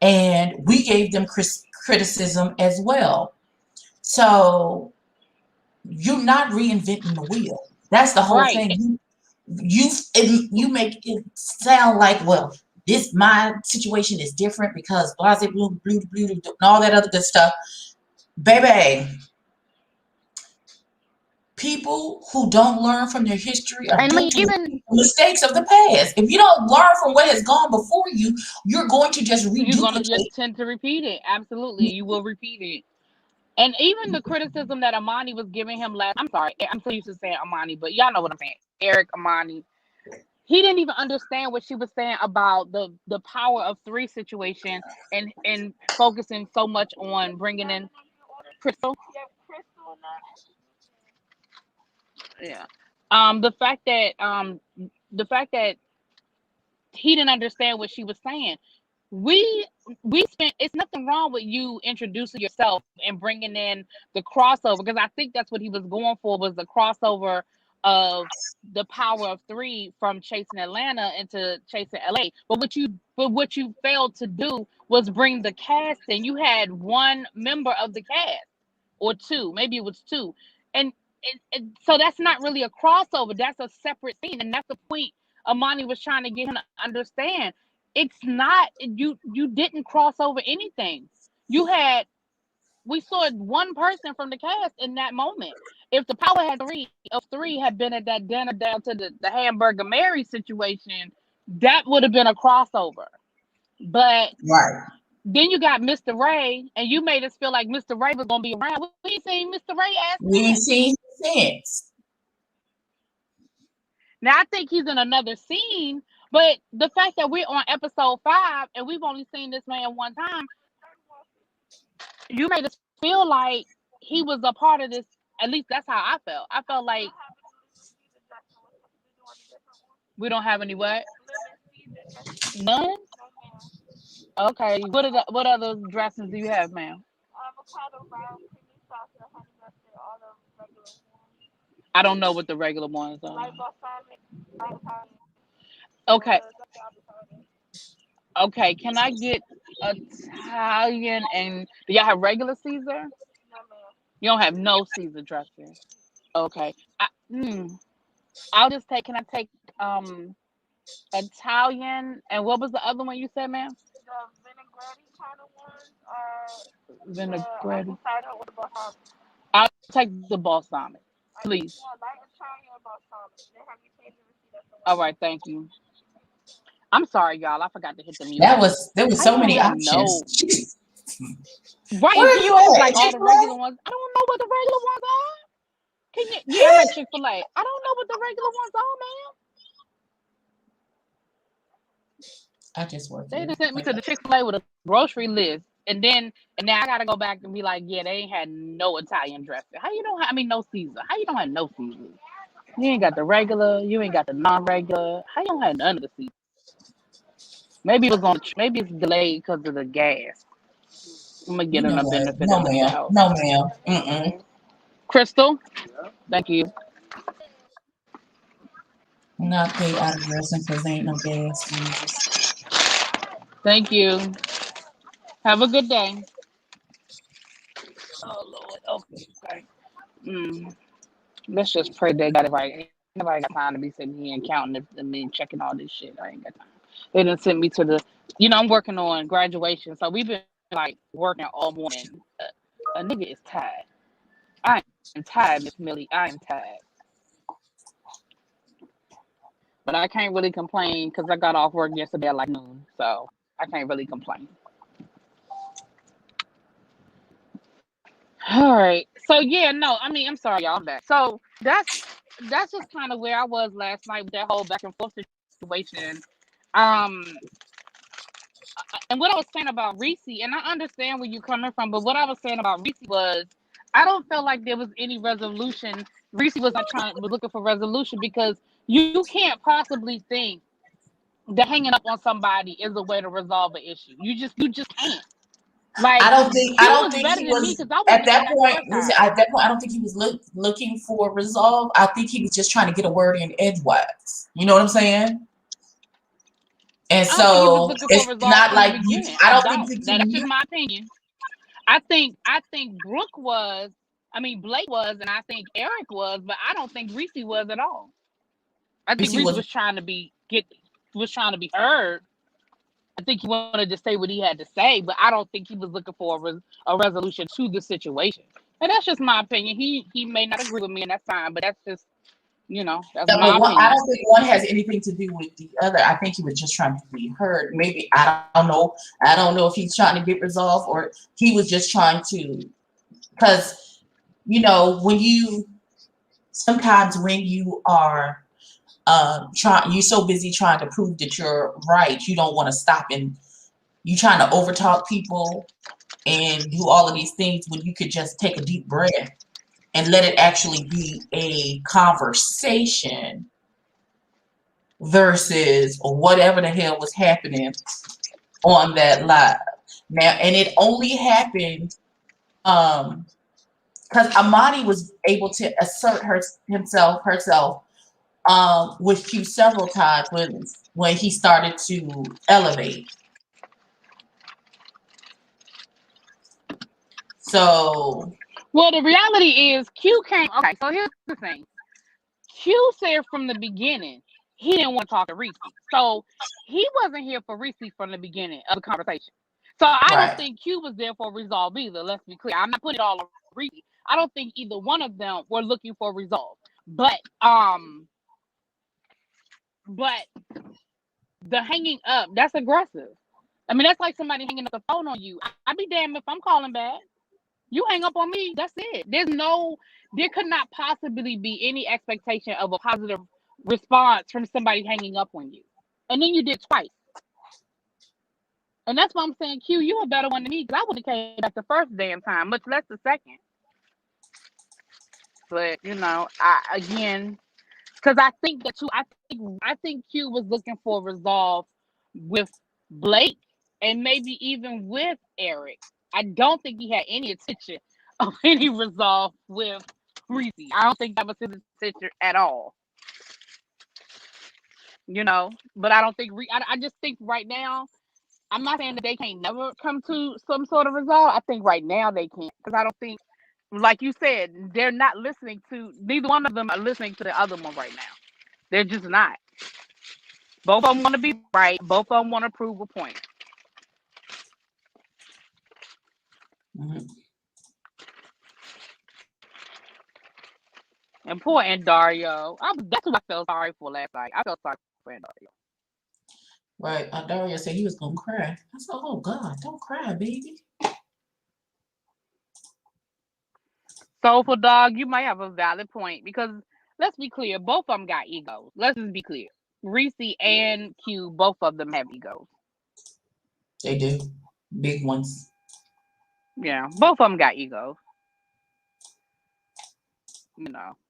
and we gave them criticism as well. So you're not reinventing the wheel. That's the whole Right. thing. You make it sound like, well, this my situation is different because blah blah blue blue blue and all that other good stuff. Baby, People who don't learn from their history are And I mean, doomed to even repeat the mistakes of the past. If you don't learn from what has gone before you, you're going to just you're gonna just reduplicate. tend to repeat it. Absolutely, you will repeat it. And even the criticism that Amani was giving him last, I'm sorry, I'm so used to saying Amani, but y'all know what I'm saying. Eric Amani, he didn't even understand what she was saying about the power of three situation and focusing so much on bringing in Crystal. Yeah. The fact that the fact that he didn't understand what she was saying. We we spent. It's nothing wrong with you introducing yourself and bringing in the crossover, because I think that's what he was going for, was the crossover of the power of three from chasing Atlanta into chasing LA. But what you failed to do was bring the cast in. You had one member of the cast, or two, maybe it was two, and so that's not really a crossover. That's a separate scene, and that's the point Amani was trying to get him to understand. It's not, you didn't cross over anything. You had We saw one person from the cast in that moment. If the power had three had been at that dinner down to the hamburger Mary situation, that would have been a crossover. But Right. then you got Mr. Ray, and you made us feel like Mr. Ray was gonna be around. We ain't seen Mr. Ray ass We ain't since. seen sense. Now I think he's in another scene, but the fact that we're on episode 5 and we've only seen this man one time, you made us feel like he was a part of this. At least that's how I felt. I felt like we don't have any what? None? Okay. What other dressings do you have, ma'am? I don't know what the regular ones are. Okay. Okay. Can I get Italian, and do y'all have regular Caesar? You don't have no Caesar dressing. Okay. I'll just take. Can I take Italian, and what was the other one you said, ma'am? Vinaigrette. I'll take the balsamic, please. All right, thank you. I'm sorry, y'all. I forgot to hit the mute button. There was How you so don't many have options. no right? Where And are then you it was at? like At all the Chick-fil-A? regular ones. I don't know what the regular ones are. Can you? Yeah, I'm at Chick-fil-A. I don't know what the regular ones are, man. I just work They here. just sent me to Okay. the Chick-fil-A with a grocery list, and now I gotta go back and be like, yeah, they ain't had no Italian dressing. How you don't have? I mean, no Caesar. How you don't have no Caesar? You ain't got the regular. You ain't got the non-regular. How you don't have none of the Caesar? Maybe it was on. Maybe it's delayed because of the gas. I'm gonna You get know in a what? benefit No, of the ma'am. doubt. No, ma'am. Mm-mm. Crystal, thank you. Not they out of dressing because there ain't no gas, Jesus. Thank you. Have a good day. Oh Lord. Okay. Mm. Let's just pray they got it right. Ain't nobody got time to be sitting here and counting and then checking all this shit. I ain't got time. They done sent me to the. I'm working on graduation, so we've been like working all morning. A nigga is tired. I am tired, Miss Millie. I am tired, but I can't really complain because I got off work yesterday at like noon, so I can't really complain. All right. So yeah, no, I mean, I'm sorry, y'all. I'm back. So that's just kind of where I was last night with that whole back and forth situation. Um, and what I was saying about Reese, and I understand where you're coming from, but what I was saying about Reese was, I don't feel like there was any resolution. Reese was looking for resolution, because you can't possibly think that hanging up on somebody is a way to resolve an issue. You just can't. Like, I Q don't was think better he than me was because I at wasn't that on that point. star Listen, side. at that point, I don't think he was looking for resolve. I think he was just trying to get a word in edgewise. You know what I'm saying? And I don't think he was so looking for it's resolve not from the like you. beginning. I I don't think don't. that That's you just my opinion. I think Brooke was. I mean, Blake was, and I think Eric was, but I don't think Reese was at all. I think he Reese was. was trying to be heard. I think he wanted to say what he had to say, but I don't think he was looking for a resolution to the situation. And that's just my opinion. He may not agree with me, and that's fine. But that's just, that's Yeah, my but I opinion. don't think one has anything to do with the other. I think he was just trying to be heard. Maybe I don't know. I don't know if he's trying to get resolved or he was just trying to. Because when you sometimes when you are you're so busy trying to prove that you're right, you don't want to stop and you trying to overtalk people and do all of these things when you could just take a deep breath and let it actually be a conversation versus whatever the hell was happening on that live. Now, and it only happened because Amani was able to assert herself with Q several times when he started to elevate. So Well, the reality is Q came. Okay, so here's the thing. Q said from the beginning he didn't want to talk to Reese. So he wasn't here for Reese from the beginning of the conversation. So I don't right. think Q was there for resolve either. Let's be clear. I'm not putting it all on Reese. I don't think either one of them were looking for resolve. But but the hanging up, that's aggressive. I mean, that's like somebody hanging up the phone on you. I'd be damned if I'm calling back. You hang up on me, that's it. There could not possibly be any expectation of a positive response from somebody hanging up on you. And then you did twice. And that's why I'm saying, Q, you a better one than me, because I would have came back the first damn time, much less the second. But because I think that too, I think Q was looking for resolve with Blake and maybe even with Eric. I don't think he had any intention of any resolve with Reese. I don't think that was his intention at all. But I don't think I just think right now. I'm not saying that they can't never come to some sort of resolve. I think right now they can't, because I don't think, like you said, they're not listening to. Neither one of them are listening to the other one right now. They're just not. Both of them want to be right. Both of them want to prove a point. Mhm. And poor Dario, that's who I felt sorry for last night. I felt sorry for Dario. Right. Daria said he was gonna cry. I said, "Oh God, don't cry, baby." Soulful Dog, you might have a valid point, because let's be clear, both of them got egos. Let's just be clear. Reese and Q, both of them have egos. They do big ones. Yeah, both of them got egos.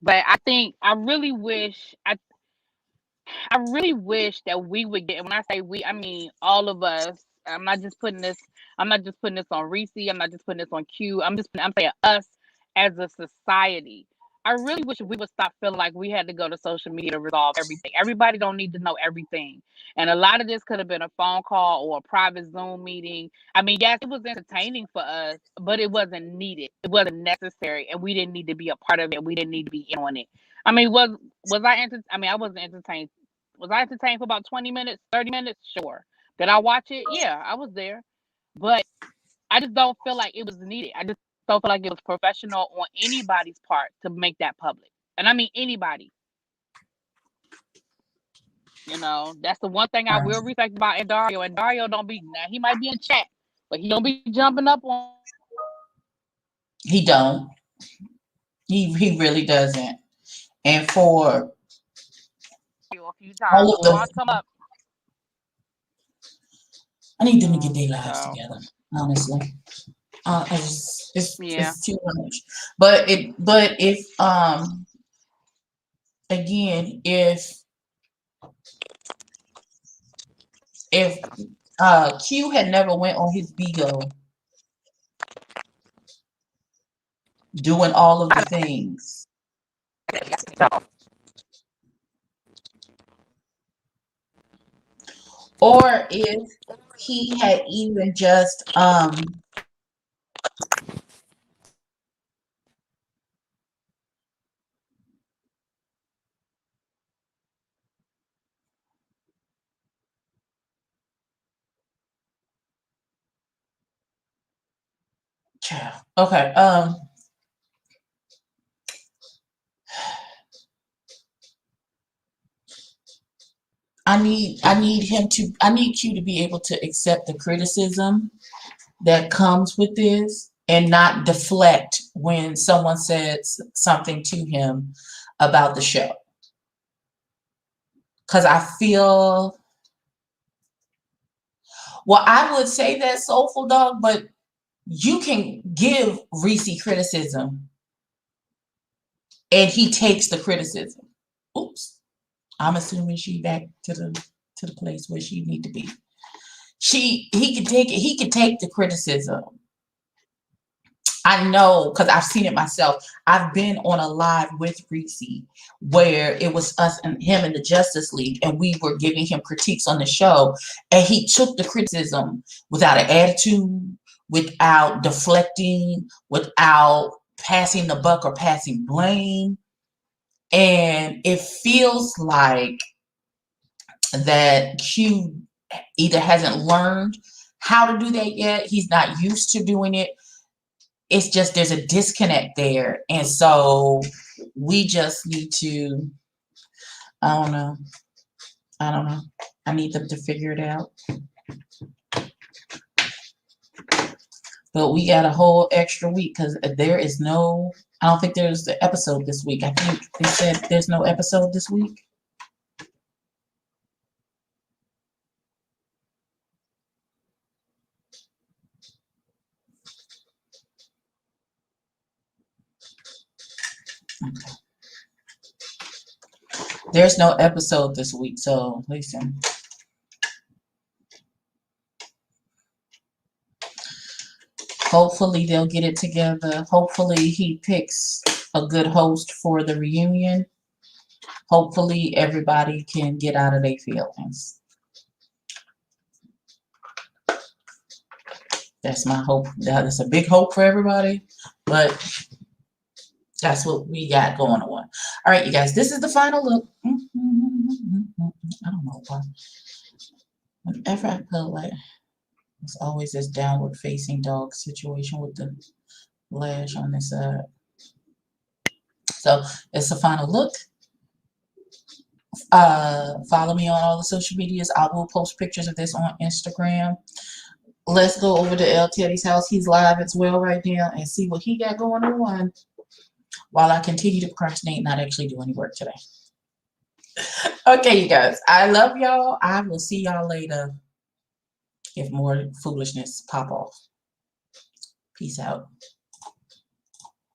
But I think I really wish that we would get. And when I say we, I mean all of us. I'm not just putting this. I'm not just putting this on Reese. I'm not just putting this on Q. I'm saying us as a society. I really wish we would stop feeling like we had to go to social media to resolve everything. Everybody don't need to know everything, and a lot of this could have been a phone call or a private Zoom meeting. I mean, yes, it was entertaining for us, but it wasn't needed. It wasn't necessary, and we didn't need to be a part of it. We didn't need to be in on it. I mean, I mean, I wasn't entertained. Was I entertained for about 20 minutes, 30 minutes? Sure. Did I watch it? Yeah, I was there. But I just don't feel like it was needed. I just don't feel like it was professional on anybody's part to make that public. And I mean anybody. That's the one thing I Right. will respect about Dario. And Dario don't be now. He might be in chat, but he don't be jumping up on He don't. He really doesn't. And for you a few times. all of So why the, come up? I need them to get their lives So together. Honestly, yeah. it's too much. But if again if Q had never went on his Bigo doing all of the things, or if he had even just child. Okay. I need Q to be able to accept the criticism that comes with this and not deflect when someone says something to him about the show. Because I feel, well, I would say that Soulful Dog, but you can give Reese criticism and he takes the criticism. Oops. I'm assuming she back to the place where she need to be. He could take it, he could take the criticism. I know because I've seen it myself. I've been on a live with Reese where it was us and him in the Justice League, and we were giving him critiques on the show, and he took the criticism without an attitude, without deflecting, without passing the buck or passing blame. And it feels like that Q either hasn't learned how to do that yet. He's not used to doing it. It's just there's a disconnect there. And so we just need to, I don't know. I don't know. I need them to figure it out. But we got a whole extra week because there is no, I don't think there's the episode this week. I think they said there's no episode this week. Okay. There's no episode this week, so listen. Hopefully they'll get it together. Hopefully he picks a good host for the reunion. Hopefully everybody can get out of their feelings. That's my hope. That's a big hope for everybody, but that's what we got going on. All right, you guys, this is the final look. I don't know why. Whenever I put like, it's always this downward facing dog situation with the lash on this side. So it's the final look. Follow me on all the social medias. I will post pictures of this on Instagram. Let's go over to L. Teddy's house. He's live as well right now and see what he got going on while I continue to procrastinate and not actually do any work today. Okay, you guys. I love y'all. I will see y'all later if more foolishness pop off. Peace out.